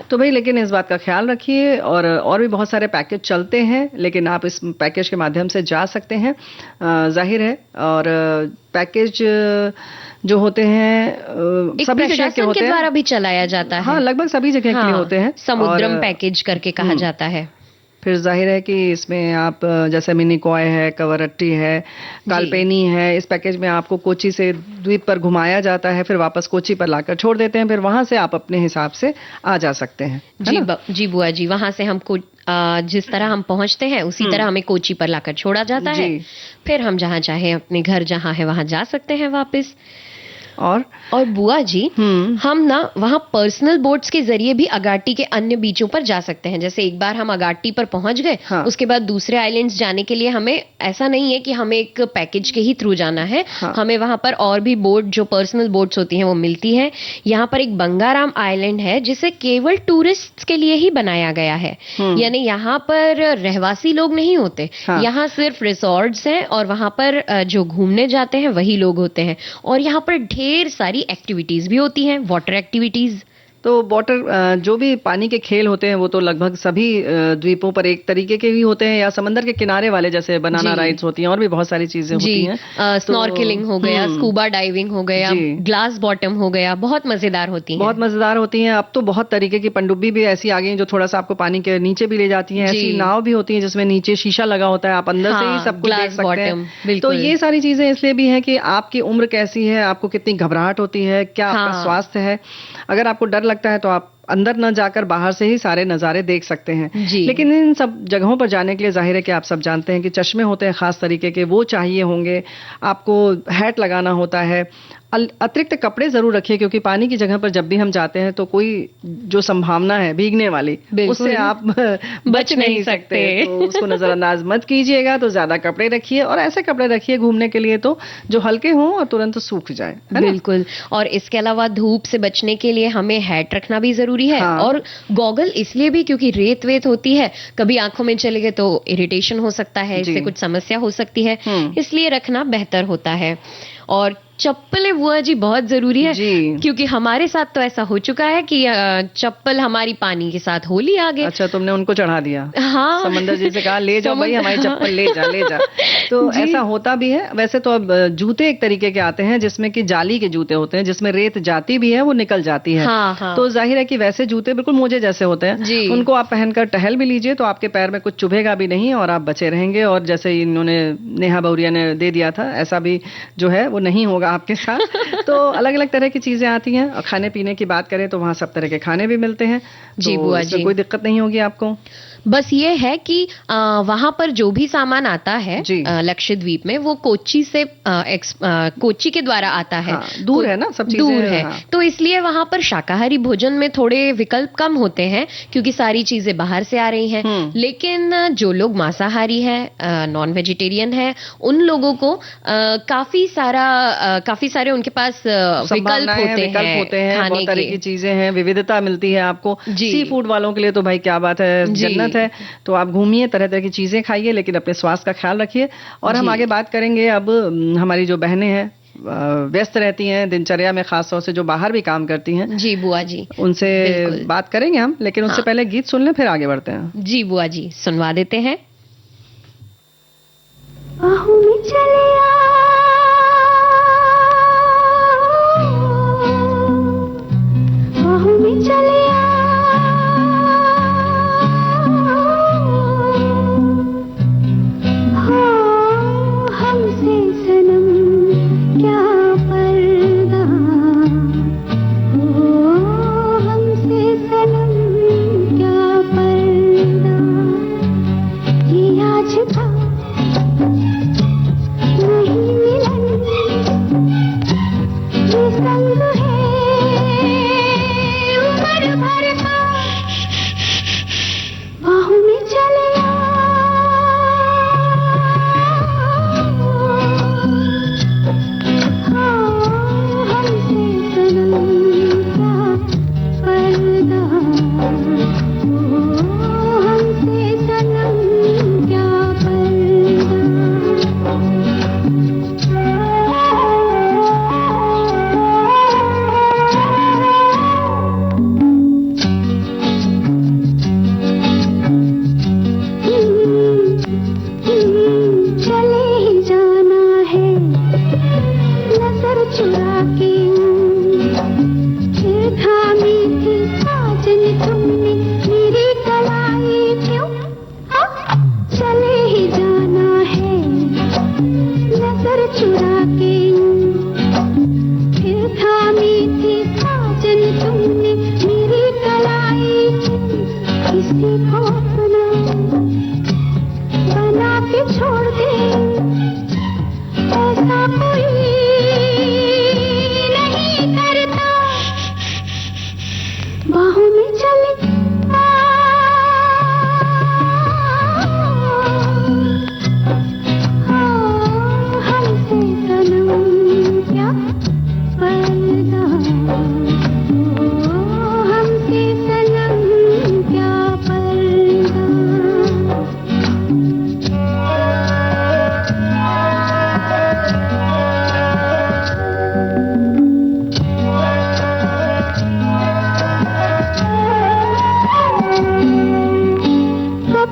तो भाई लेकिन इस बात का ख्याल रखिए। और भी बहुत सारे पैकेज चलते हैं, लेकिन आप इस पैकेज के माध्यम से जा सकते हैं, जाहिर है। और पैकेज जो होते हैं सभी जगह के होते हैं, द्वारा भी चलाया जाता है। हाँ, लगभग सभी जगह के लिए होते हैं। समुद्रम पैकेज करके कहा जाता है। फिर जाहिर है कि इसमें आप जैसे मिनिकॉय है, कवरट्टी है, कालपेनी है, इस पैकेज में आपको कोच्चि से द्वीप पर घुमाया जाता है, फिर वापस कोच्चि पर लाकर छोड़ देते हैं, फिर वहां से आप अपने हिसाब से आ जा सकते हैं। जी बुआ जी, वहां से हम जिस तरह हम पहुंचते हैं उसी तरह हमें कोच्चि पर लाकर छोड़ा जाता है। फिर हम जहां चाहे अपने घर जहां है वहां जा सकते हैं वापस। और बुआ जी, हम ना वहां पर्सनल बोट्स के जरिए भी अगाट्टी के अन्य बीचों पर जा सकते हैं। जैसे एक बार हम अगाट्टी पर पहुंच गए, उसके बाद दूसरे आइलैंड्स जाने के लिए हमें ऐसा नहीं है कि हमें एक पैकेज के ही थ्रू जाना है। हमें वहां पर और भी बोट, जो पर्सनल बोट्स होती हैं, वो मिलती हैं। यहाँ पर एक बंगाराम आइलैंड है जिसे केवल टूरिस्ट के लिए ही बनाया गया है, यानी यहाँ पर रहवासी लोग नहीं होते। यहाँ सिर्फ रिसोर्ट्स हैं और वहां पर जो घूमने जाते हैं वही लोग होते हैं। और यहाँ पर ढेर सारी एक्टिविटीज भी होती हैं, वाटर एक्टिविटीज। तो वाटर जो भी पानी के खेल होते हैं वो तो लगभग सभी द्वीपों पर एक तरीके के ही होते हैं, या समंदर के किनारे वाले जैसे बनाना राइड्स होती हैं और भी बहुत सारी चीजें होती हैं। स्नॉर्कलिंग हो गया, स्कूबा डाइविंग हो गया, ग्लास बॉटम हो गया, बहुत मजेदार होती हैं। बहुत मजेदार होती हैं। अब तो बहुत तरीके की पनडुब्बी भी ऐसी आ गई हैं जो थोड़ा सा आपको पानी के नीचे भी ले जाती हैं। ऐसी नाव भी होती हैं जिसमें नीचे शीशा लगा होता है, आप अंदर से ही सब कुछ देख सकते हैं। तो ये सारी चीजें इसलिए भी है कि आपकी उम्र कैसी है, आपको कितनी घबराहट होती है, क्या आपका स्वास्थ्य है। अगर आपको डर लगता है तो आप अंदर न जाकर बाहर से ही सारे नजारे देख सकते हैं। लेकिन इन सब जगहों पर जाने के लिए जाहिर है कि आप सब जानते हैं कि चश्मे होते हैं खास तरीके के, वो चाहिए होंगे, आपको हैट लगाना होता है, अतिरिक्त कपड़े जरूर रखिए, क्योंकि पानी की जगह पर जब भी हम जाते हैं तो कोई जो संभावना है भीगने वाली उससे आप बच नहीं सकते, तो उसको नजरअंदाज मत कीजिएगा। तो ज्यादा कपड़े रखिए और ऐसे कपड़े रखिए घूमने के लिए तो जो हल्के हों और तुरंत सूख जाए। बिल्कुल। और इसके अलावा धूप से बचने के लिए हमें हैट रखना भी जरूरी है। और गॉगल इसलिए भी क्योंकि रेत वेत होती है, कभी आंखों में चले गए तो इरिटेशन हो सकता है, इससे कुछ समस्या हो सकती है, इसलिए रखना बेहतर होता है। और चप्पलें बुआ जी बहुत जरूरी है, क्योंकि हमारे साथ तो ऐसा हो चुका है कि चप्पल हमारी पानी के साथ होली आ गई। अच्छा, तुमने उनको चढ़ा दिया? हाँ, समंदर जी से कहा ले जाओ भाई हमारी चप्पल ले जा। तो ऐसा होता भी है। वैसे तो अब जूते एक तरीके के आते हैं जिसमें कि जाली के जूते होते हैं, जिसमें रेत जाती भी है वो निकल जाती है। तो जाहिर है कि वैसे जूते बिल्कुल मोजे जैसे होते हैं, उनको आप पहनकर टहल भी लीजिए तो आपके पैर में कुछ चुभेगा भी नहीं और आप बचे रहेंगे। और जैसे इन्होंने नेहा बहुरिया ने दे दिया था, ऐसा भी जो है वो नहीं होगा आपके साथ। तो अलग अलग तरह की चीजें आती हैं। और खाने पीने की बात करें तो वहां सब तरह के खाने भी मिलते हैं, जी बुआ जी, कोई दिक्कत नहीं होगी आपको। बस ये है कि वहां पर जो भी सामान आता है लक्षद्वीप में वो कोच्चि से कोच्चि के द्वारा आता है। दूर है ना, सब चीजें दूर है। तो इसलिए वहां पर शाकाहारी भोजन में थोड़े विकल्प कम होते हैं क्योंकि सारी चीजें बाहर से आ रही हैं। लेकिन जो लोग मांसाहारी हैं, नॉन वेजिटेरियन है, उन लोगों को काफी सारे उनके पास विकल्प होते हैं, बहुत तरह की चीजें हैं, विविधता मिलती है आपको। सी फूड वालों के लिए तो भाई क्या बात है, जन्नत है। तो आप घूमिए, तरह तरह की चीजें खाइए, लेकिन अपने स्वास्थ्य का ख्याल रखिए। और हम आगे बात करेंगे अब हमारी जो बहनें हैं, व्यस्त रहती हैं दिनचर्या में, खास तौर से जो बाहर भी काम करती हैं। जी बुआ जी, उनसे बात करेंगे हम, लेकिन उससे पहले गीत सुन लें फिर आगे बढ़ते हैं। जी बुआ जी, सुनवा देते हैं। बाहों में चले बाहों में चले हमसे सनम क्या पर्दा, हमसे सनम क्या पर्दा, ये आज का नहीं मिलन, ये संग है उम्र भर का, बाहों में चले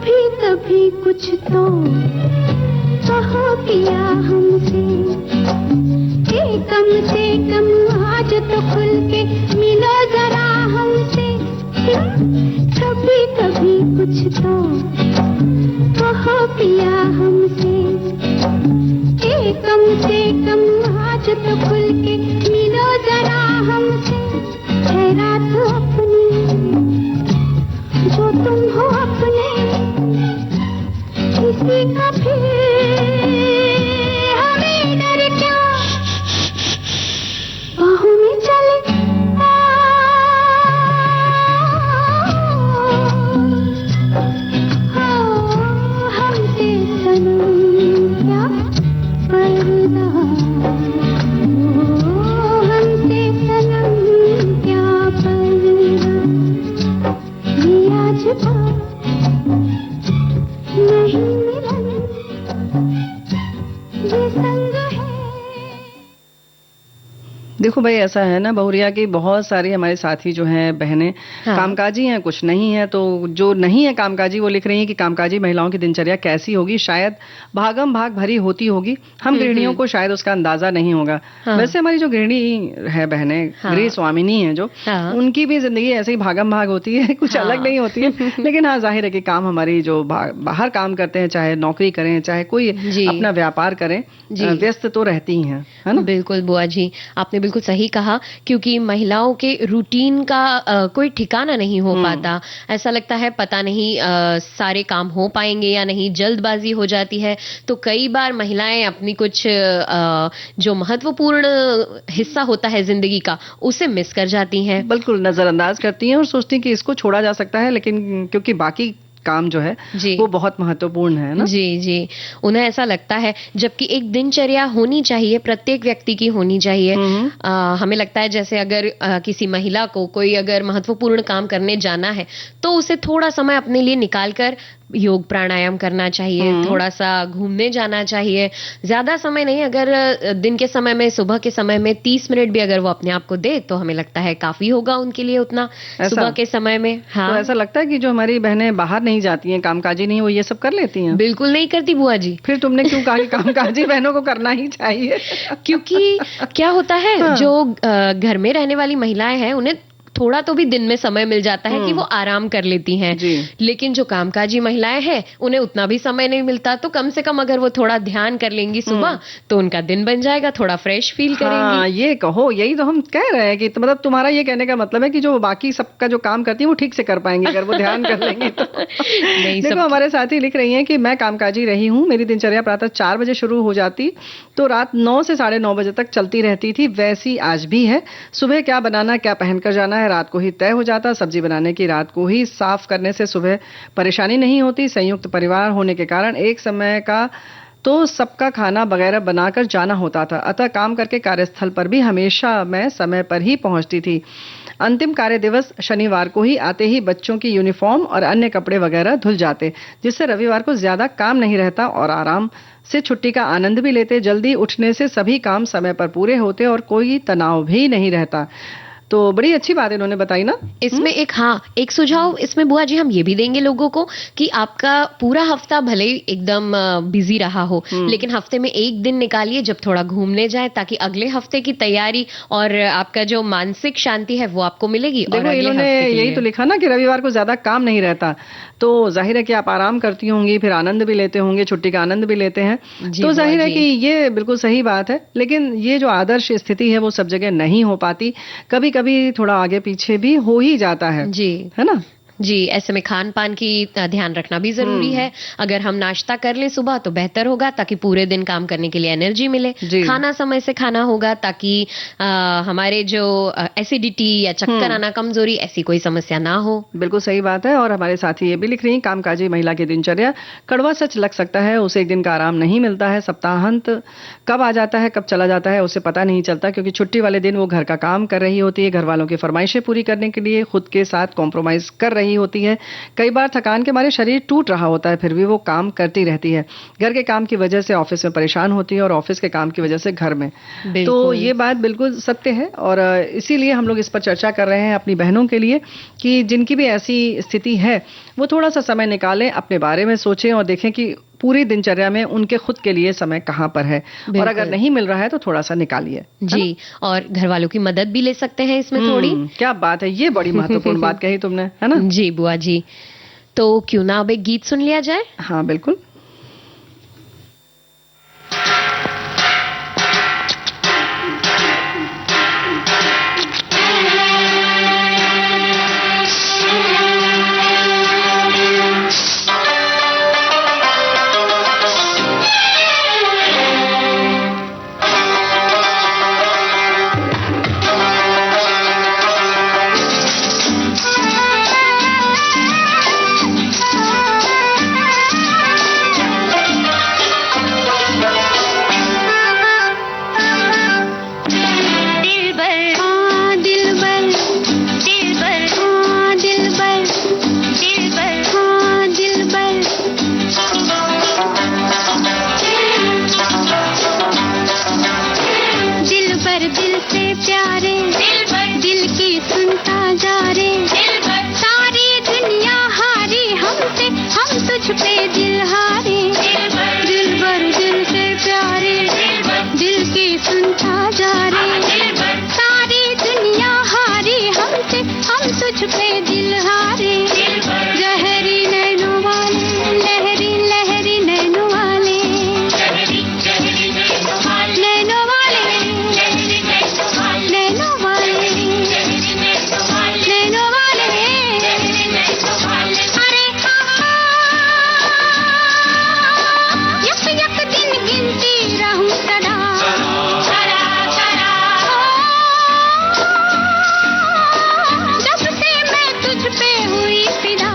कभी कभी कुछ तो कहो पिया हमसे, कम से कम आज तो खुल के मिलो जरा हमसे। कभी कभी कुछ तो कहो पिया हमसे, कम से कम आज तो खुल के मिलो जरा हमसे। है रात अपनी जो तुम हो अपने, किसी का फिर हमें डर क्या, बाहों में चले हमसे सनम क्या पर्दा, हमसे सनम क्या पर्दा, ये आज नहीं मिलन, ये संग है। देखो भाई, ऐसा है ना बहुरिया की बहुत सारी हमारे साथी जो हैं बहनें हाँ। कामकाजी हैं, कुछ नहीं है। तो जो नहीं है कामकाजी वो लिख रही हैं कि कामकाजी महिलाओं की दिनचर्या कैसी होगी, शायद भागम भाग भरी होती होगी, हम गृहिणियों को शायद उसका अंदाजा नहीं होगा। हाँ। वैसे हमारी जो गृहिणी है बहनें, हाँ। गृह स्वामिनी है जो, हाँ। उनकी भी जिंदगी ऐसे ही भागम भाग होती है, कुछ हाँ। अलग नहीं होती है। लेकिन हाँ, जाहिर है कि काम हमारी जो बाहर काम करते हैं, चाहे नौकरी करें, चाहे कोई जी। अपना व्यापार करें, जी। व्यस्त तो रहती ही हैं, है ना। बिल्कुल बुआ जी, आपने बिल्कुल सही कहा, क्योंकि महिलाओं के रूटीन का कोई ठिकाना नहीं हो पाता। ऐसा लगता है पता नहीं सारे काम हो पाएंगे या नहीं, जल्दबाजी हो जाती है। तो कई बार महिलाएं अपनी कुछ जो महत्वपूर्ण हिस्सा होता है जिंदगी का, उसे मिस कर जाती हैं। बिल्कुल नजरअंदाज करती हैं और सोचती हैं कि इसको छोड़ा जा सकता है, लेकिन क्योंकि बाकी काम जो है जी। वो बहुत महत्वपूर्ण है ना। जी जी, उन्हें ऐसा लगता है, जबकि एक दिनचर्या होनी चाहिए, प्रत्येक व्यक्ति की होनी चाहिए। हमें लगता है जैसे अगर किसी महिला को कोई अगर महत्वपूर्ण काम करने जाना है, तो उसे थोड़ा समय अपने लिए निकालकर योग प्राणायाम करना चाहिए, थोड़ा सा घूमने जाना चाहिए। ज्यादा समय नहीं, अगर दिन के समय में, सुबह के समय में 30 मिनट भी अगर वो अपने आप को दे, तो हमें लगता है काफी होगा उनके लिए उतना सुबह के समय में। हाँ, तो ऐसा लगता है कि जो हमारी बहनें बाहर नहीं जाती हैं, कामकाजी नहीं, वो ये सब कर लेती हैं। बिल्कुल नहीं करती बुआ जी। फिर तुमने क्यों कहा कि कामकाजी बहनों को करना ही चाहिए? क्योंकि क्या होता है, जो घर में रहने वाली महिलाएं हैं, उन्हें थोड़ा तो भी दिन में समय मिल जाता है कि वो आराम कर लेती हैं। लेकिन जो कामकाजी महिलाएं हैं, उन्हें उतना भी समय नहीं मिलता। तो कम से कम अगर वो थोड़ा ध्यान कर लेंगी सुबह, तो उनका दिन बन जाएगा, थोड़ा फ्रेश फील करेंगी। हाँ, ये कहो, यही तो हम कह रहे हैं कि मतलब तुम्हारा ये कहने का मतलब है कि जो बाकी सबका जो काम करती है वो ठीक से कर पाएंगे अगर वो ध्यान कर लेंगे तो। नहीं, देखो, हमारे साथी लिख रही हैं कि मैं कामकाजी रही हूँ, मेरी दिनचर्या प्रातः 4 बजे शुरू हो जाती तो रात 9 से 9:30 बजे तक चलती रहती थी। वैसी आज भी है। सुबह क्या बनाना, क्या पहनकर जाना है, रात को ही तय हो जाता। सब्जी बनाने की रात को ही, साफ करने से सुबह परेशानी नहीं होती। संयुक्त परिवार होने के कारण एक समय का तो सबका खाना वगैरह बनाकर जाना होता था। अतः काम करके कार्यस्थल पर भी हमेशा मैं समय पर ही पहुंचती थी। अंतिम कार्य दिवस शनिवार को ही आते ही बच्चों की यूनिफॉर्म और अन्य कपड़े वगैरह धुल जाते, जिससे रविवार को ज्यादा काम नहीं रहता और आराम से छुट्टी का आनंद भी लेते। जल्दी उठने से सभी काम समय पर पूरे होते और कोई तनाव भी नहीं रहता। तो बड़ी अच्छी बात इन्होंने बताई ना। इसमें एक सुझाव इसमें बुआ जी हम ये भी देंगे लोगों को कि आपका पूरा हफ्ता भले ही एकदम बिजी रहा हो, लेकिन हफ्ते में एक दिन निकालिए जब थोड़ा घूमने जाए, ताकि अगले हफ्ते की तैयारी और आपका जो मानसिक शांति है वो आपको मिलेगी। और देखो, इन्होंने यही तो लिखा ना कि रविवार को ज्यादा काम नहीं रहता, तो जाहिर है कि आप आराम करती होंगी, फिर आनंद भी लेते होंगे, छुट्टी का आनंद भी लेते हैं। तो जाहिर है कि ये बिल्कुल सही बात है। लेकिन ये जो आदर्श स्थिति है वो सब जगह नहीं हो पाती, कभी कभी थोड़ा आगे पीछे भी हो ही जाता है जी, है ना। जी, ऐसे में खान पान की ध्यान रखना भी जरूरी है। अगर हम नाश्ता कर लें सुबह तो बेहतर होगा, ताकि पूरे दिन काम करने के लिए एनर्जी मिले। खाना समय से खाना होगा, ताकि हमारे जो एसिडिटी या चक्कर आना, कमजोरी, ऐसी कोई समस्या ना हो। बिल्कुल सही बात है। और हमारे साथी ये भी लिख रही हैं, कामकाजी महिला की दिनचर्या कड़वा सच लग सकता है, उसे एक दिन का आराम नहीं मिलता है। सप्ताहांत कब आ जाता है, कब चला जाता है, उसे पता नहीं चलता, क्योंकि छुट्टी वाले दिन वो घर का काम कर रही होती है, घर वालों की फरमाइशें पूरी करने के लिए खुद के साथ कॉम्प्रोमाइज कर रही नहीं होती है। कई बार थकान के मारे शरीर टूट रहा होता है, फिर भी वो काम करती रहती है। घर के काम की वजह से ऑफिस में परेशान होती है और ऑफिस के काम की वजह से घर में। तो ये बात बिल्कुल सत्य है और इसीलिए हम लोग इस पर चर्चा कर रहे हैं अपनी बहनों के लिए कि जिनकी भी ऐसी स्थिति है वो थोड़ा सा समय निकालें, अपने बारे में सोचें और देखें कि पूरी दिनचर्या में उनके खुद के लिए समय कहाँ पर है और अगर नहीं मिल रहा है तो थोड़ा सा निकालिए जी। और घर वालों की मदद भी ले सकते हैं इसमें थोड़ी। क्या बात है, ये बड़ी महत्वपूर्ण बात कही तुमने, है ना? जी बुआ जी, तो क्यों ना अब एक गीत सुन लिया जाए। हाँ बिल्कुल। जब से मैं तुझ पे हुई फिदा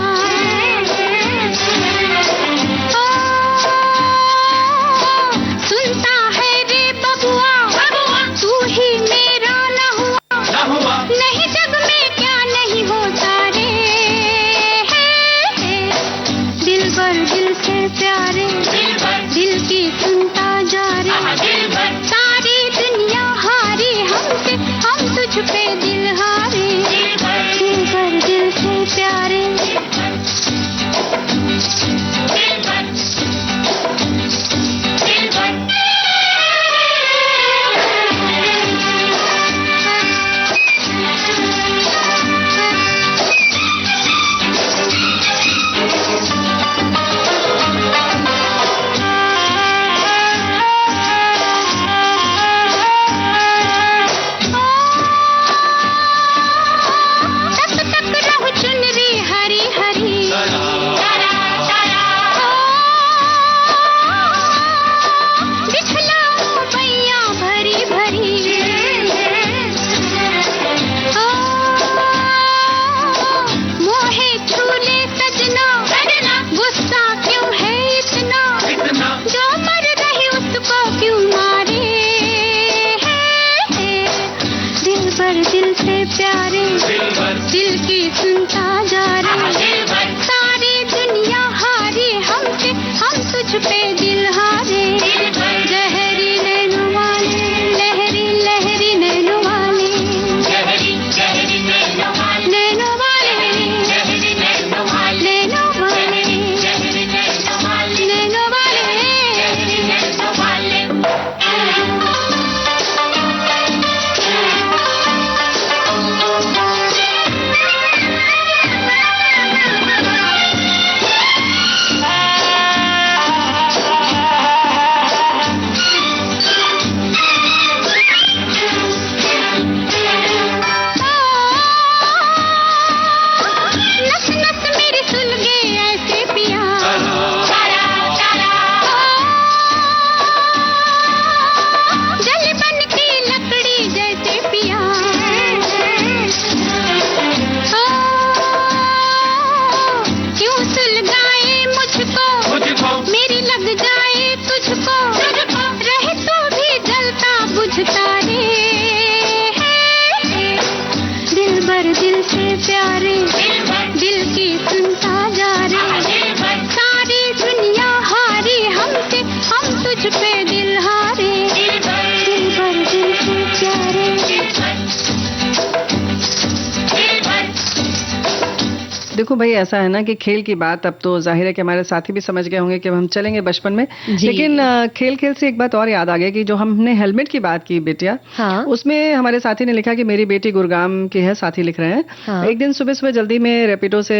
देखो भाई, ऐसा है ना कि खेल की बात अब तो जाहिर है कि हमारे साथी भी समझ गए होंगे कि हम चलेंगे बचपन में। लेकिन खेल खेल से एक बात और याद आ गई कि जो हमने हेलमेट की बात की बिटिया, हाँ। उसमें हमारे साथी ने लिखा कि मेरी बेटी गुरुग्राम की है, साथी लिख रहे हैं। हाँ। एक दिन सुबह सुबह जल्दी में रैपिडो से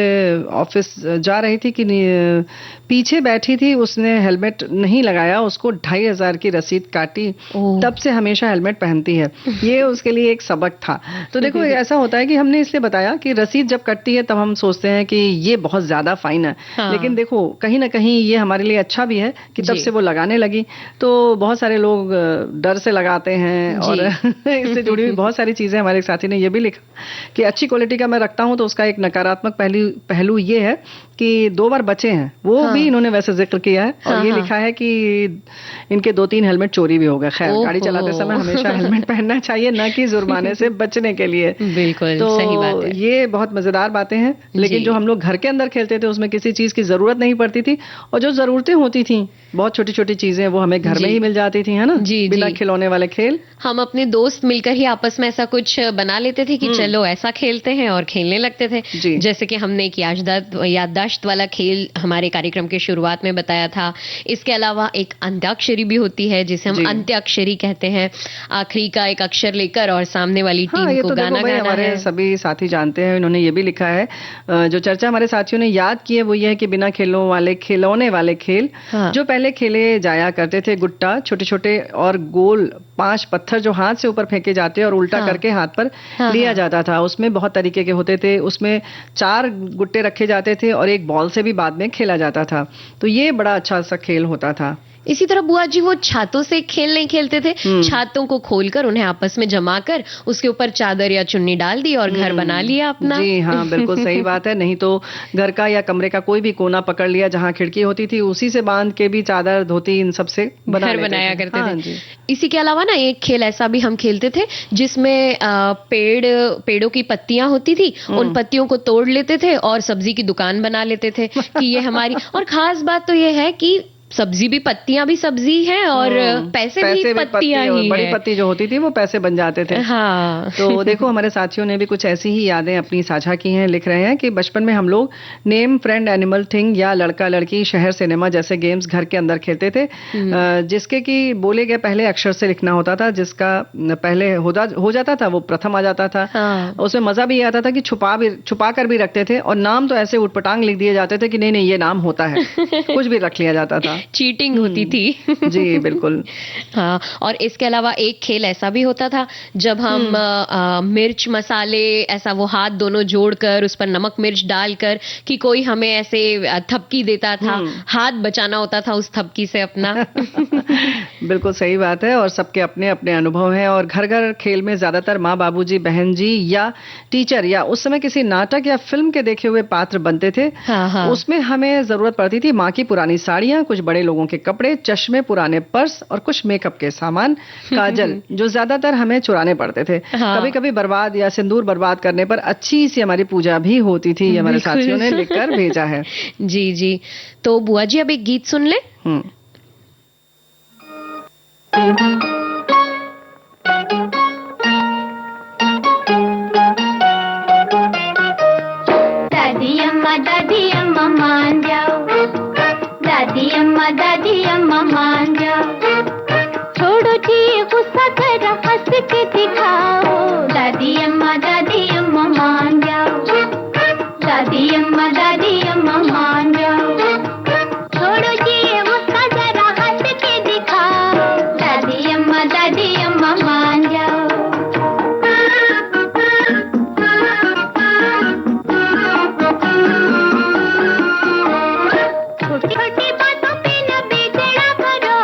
ऑफिस जा रही थी कि पीछे बैठी थी, उसने हेलमेट नहीं लगाया, उसको 2,500 की रसीद काटी। तब से हमेशा हेलमेट पहनती है। ये उसके लिए एक सबक था। तो देखो ऐसा होता है कि हमने इसलिए बताया कि रसीद जब कटती है तब हम सोचते हैं कि ये बहुत ज्यादा फाइन है। हाँ। लेकिन देखो कहीं ना कहीं ये हमारे लिए अच्छा भी है कि तब से वो लगाने लगी। तो बहुत सारे लोग डर से लगाते हैं और इससे जुड़ी हुई बहुत सारी चीजें। हमारे साथी ने ये भी लिखा कि अच्छी क्वालिटी का मैं रखता हूं तो उसका एक नकारात्मक पहलू ये है कि 2 बार बचे हैं। वो भी इन्होंने वैसे जिक्र किया है और ये लिखा है कि इनके 2-3 हेलमेट चोरी भी हो गए। खैर, गाड़ी चलाते समय हमेशा हेलमेट पहनना चाहिए, न कि जुर्माने से बचने के लिए। बिल्कुल तो सही बात है। ये बहुत मजेदार बातें हैं। लेकिन जो हम लोग घर के अंदर खेलते थे उसमें किसी चीज की जरूरत नहीं पड़ती थी, और जो जरूरतें होती थी बहुत छोटी छोटी चीजें वो हमें घर में ही मिल जाती थी, है ना। बिना खिलौने वाले खेल हम अपने दोस्त मिलकर ही आपस में ऐसा कुछ बना लेते थे कि चलो ऐसा खेलते हैं और खेलने लगते थे। जैसे कि हमने एक याददाश्त वाला खेल हमारे कार्यक्रम के शुरुआत में बताया था। इसके अलावा एक अंत्याक्षरी भी होती है जिसे हम अंत्याक्षरी कहते हैं। आखिरी का एक अक्षर लेकर और सामने वाली टीम को गाना गाना है। हमारे सभी साथी जानते हैं, इन्होंने ये भी लिखा है। जो चर्चा हमारे साथियों ने याद की है वो ये है कि बिना खिलौने वाले खेल जो पहले खेले जाया करते थे। गुट्टा, छोटे छोटे और गोल 5 पत्थर जो हाथ से ऊपर फेंके जाते और उल्टा करके हाथ पर लिया जाता था। उसमें बहुत तरीके के होते थे। उसमें 4 गुट्टे रखे जाते थे और एक बॉल से भी बाद में खेला जाता था। तो ये बड़ा अच्छा सा खेल होता था। इसी तरह बुआ जी वो छातों से खेल नहीं खेलते थे। छातों को खोलकर उन्हें आपस में जमा कर उसके ऊपर चादर या चुन्नी डाल दी और घर बना लिया अपना। जी हाँ, बिल्कुल सही बात है। नहीं तो घर का या कमरे का कोई भी कोना पकड़ लिया जहाँ खिड़की होती थी, उसी से बांध के भी चादर धोती इन सब से घर बनाया करते थे। इसी के अलावा ना एक खेल ऐसा भी हम खेलते थे जिसमें पेड़ों की पत्तियां होती थी। उन पत्तियों को तोड़ लेते थे और सब्जी की दुकान बना लेते थे कि ये हमारी। और खास बात तो ये है कि सब्जी भी, पत्तियां भी सब्जी हैं और पैसे भी पत्तियां ही बड़ी पत्ती जो होती थी वो पैसे बन जाते थे। हाँ। तो देखो हमारे साथियों ने भी कुछ ऐसी ही यादें अपनी साझा की हैं। लिख रहे हैं कि बचपन में हम लोग नेम फ्रेंड एनिमल थिंग या लड़का लड़की शहर सिनेमा जैसे गेम्स घर के अंदर खेलते थे, जिसके कि बोले गए पहले अक्षर से लिखना होता था। जिसका पहले हो जाता था वो प्रथम आ जाता था। उसमें मजा भी आता था कि छुपा कर भी रखते थे और नाम तो ऐसे उटपटांग लिख दिए जाते थे कि नहीं ये नाम होता है, कुछ भी रख लिया जाता था। चीटिंग होती थी। जी बिल्कुल। हाँ, और इसके अलावा एक खेल ऐसा भी होता था जब हम मिर्च मसाले ऐसा वो हाथ दोनों जोड़कर उस पर नमक मिर्च डालकर कि कोई हमें ऐसे थपकी देता था, हाथ बचाना होता था उस थपकी से अपना। बिल्कुल सही बात है। और सबके अपने अपने अनुभव हैं। और घर घर खेल में ज्यादातर माँ, बाबूजी, बहन जी या टीचर या उस समय किसी नाटक या फिल्म के देखे हुए पात्र बनते थे। उसमें हमें जरूरत पड़ती थी माँ की पुरानी साड़ियां, कुछ बड़े लोगों के कपड़े, चश्मे, पुराने पर्स और कुछ मेकअप के सामान, काजल जो ज्यादातर हमें चुराने पड़ते थे। कभी कभी बर्बाद या सिंदूर बर्बाद करने पर अच्छी सी हमारी पूजा भी होती थी। ये हमारे साथियों ने लिखकर भेजा है। जी जी। तो बुआ जी अब एक गीत सुन ले। दादी अम्मा मान जाओ, दादी अम्मा मान जाओ, छोड़ो जी गुस्सा जरा हंस के दिखाओ। दादी अम्मा मान जाओ, दादी अम्मा मान जाओ, छोड़ो जी गुस्सा जरा हंस के दिखाओ। दादी अम्मा मान जाओ। छोटी बातों पे न बेचैना करो,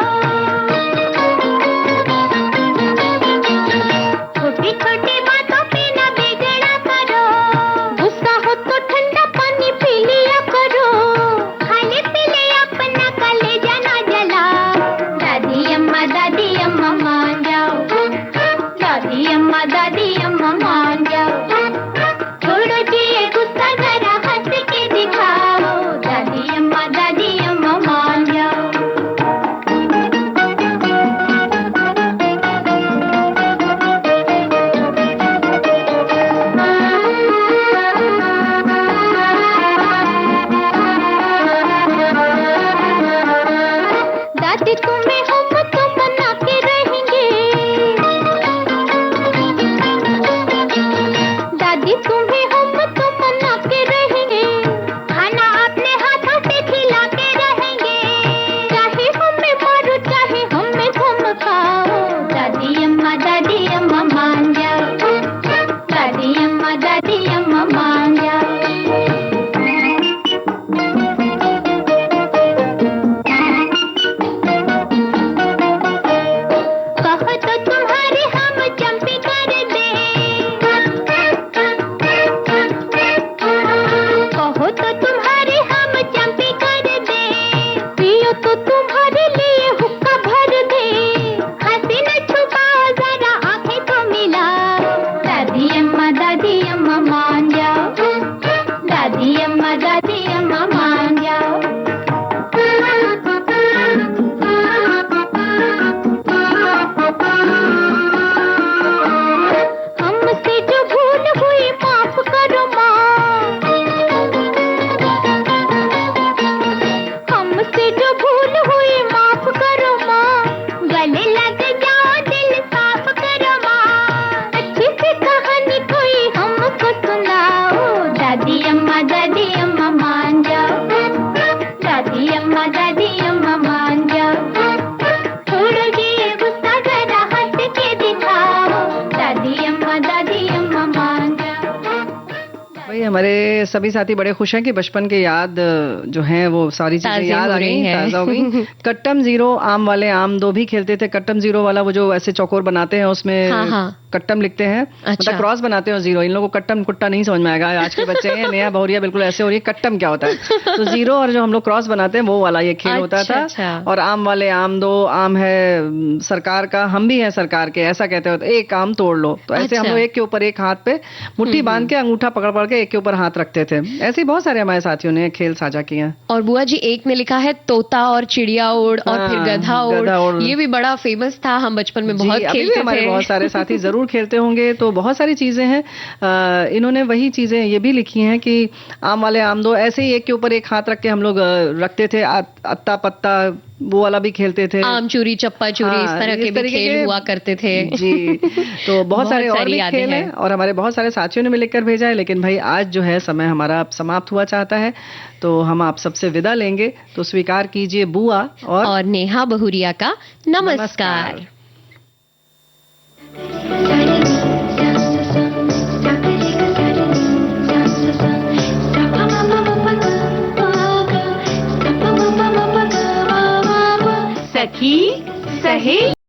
छोटी छोटी बातों पे न दादी अम्मा मान जाओ, दादी अम्मा मान जाओ, छोड़ो ये गुस्सा जरा हंस के दिखाओ, दादी अम्मा मान जाओ। भाई हमारे सभी साथी बड़े खुश हैं कि बचपन के याद जो हैं वो सारी चीजें ताज़े याद हो आ रही गई, हैं। ताजा हो गई। कट्टम जीरो आम वाले आम दो भी खेलते थे। कट्टम जीरो वाला वो जो ऐसे चौकोर बनाते हैं उसमें हाँ, हाँ। कट्टम लिखते हैं, अच्छा। मतलब क्रॉस बनाते हैं और जीरो। इन लोगों को कट्टम कुट्टा नहीं समझ में आएगा, आज के बच्चे हैं नया बहुरिया बिल्कुल ऐसे हो रही है, कट्टम क्या होता है। तो जीरो और जो हम लोग क्रॉस बनाते हैं वो वाला ये खेल होता अच्छा, था। अच्छा। और आम वाले आम दो, आम है सरकार का, हम भी हैं सरकार के, ऐसा कहते होते, एक आम तोड़ लो। तो ऐसे हम अच्छा। लोग एक के ऊपर एक हाथ पे मुट्ठी बांध के अंगूठा पकड़ पकड़ के एक के ऊपर हाथ रखते थे। ऐसे ही बहुत सारे हमारे साथियों ने खेल साझा किए हैं। और बुआ जी एक ने लिखा है तोता और चिड़िया उड़ और फिर हाँ, गधा गधा उड़, उड़। ये भी बड़ा फेमस था, हम बचपन में जी, बहुत अभी भी खेलते हमारे थे। बहुत सारे साथी जरूर खेलते होंगे। तो बहुत सारी चीजें हैं। इन्होंने वही चीजें ये भी लिखी हैं कि आम वाले आम दो, ऐसे ही एक के ऊपर एक हाथ रख के हम लोग रखते थे। अत्ता पत्ता वो वाला भी खेलते थे। आम चूरी चप्पा चूरी, इस हाँ, तरह के भी तरीके खेल के हुआ करते थे। जी। तो बहुत सारे और भी यादें खेल हैं और हमारे बहुत सारे साथियों ने भी लिखकर भेजा है। लेकिन भाई आज जो है समय हमारा अब समाप्त हुआ चाहता है, तो हम आप सबसे विदा लेंगे। तो स्वीकार कीजिए बुआ और नेहा बहुरिया का नमस्कार। सखी सहेली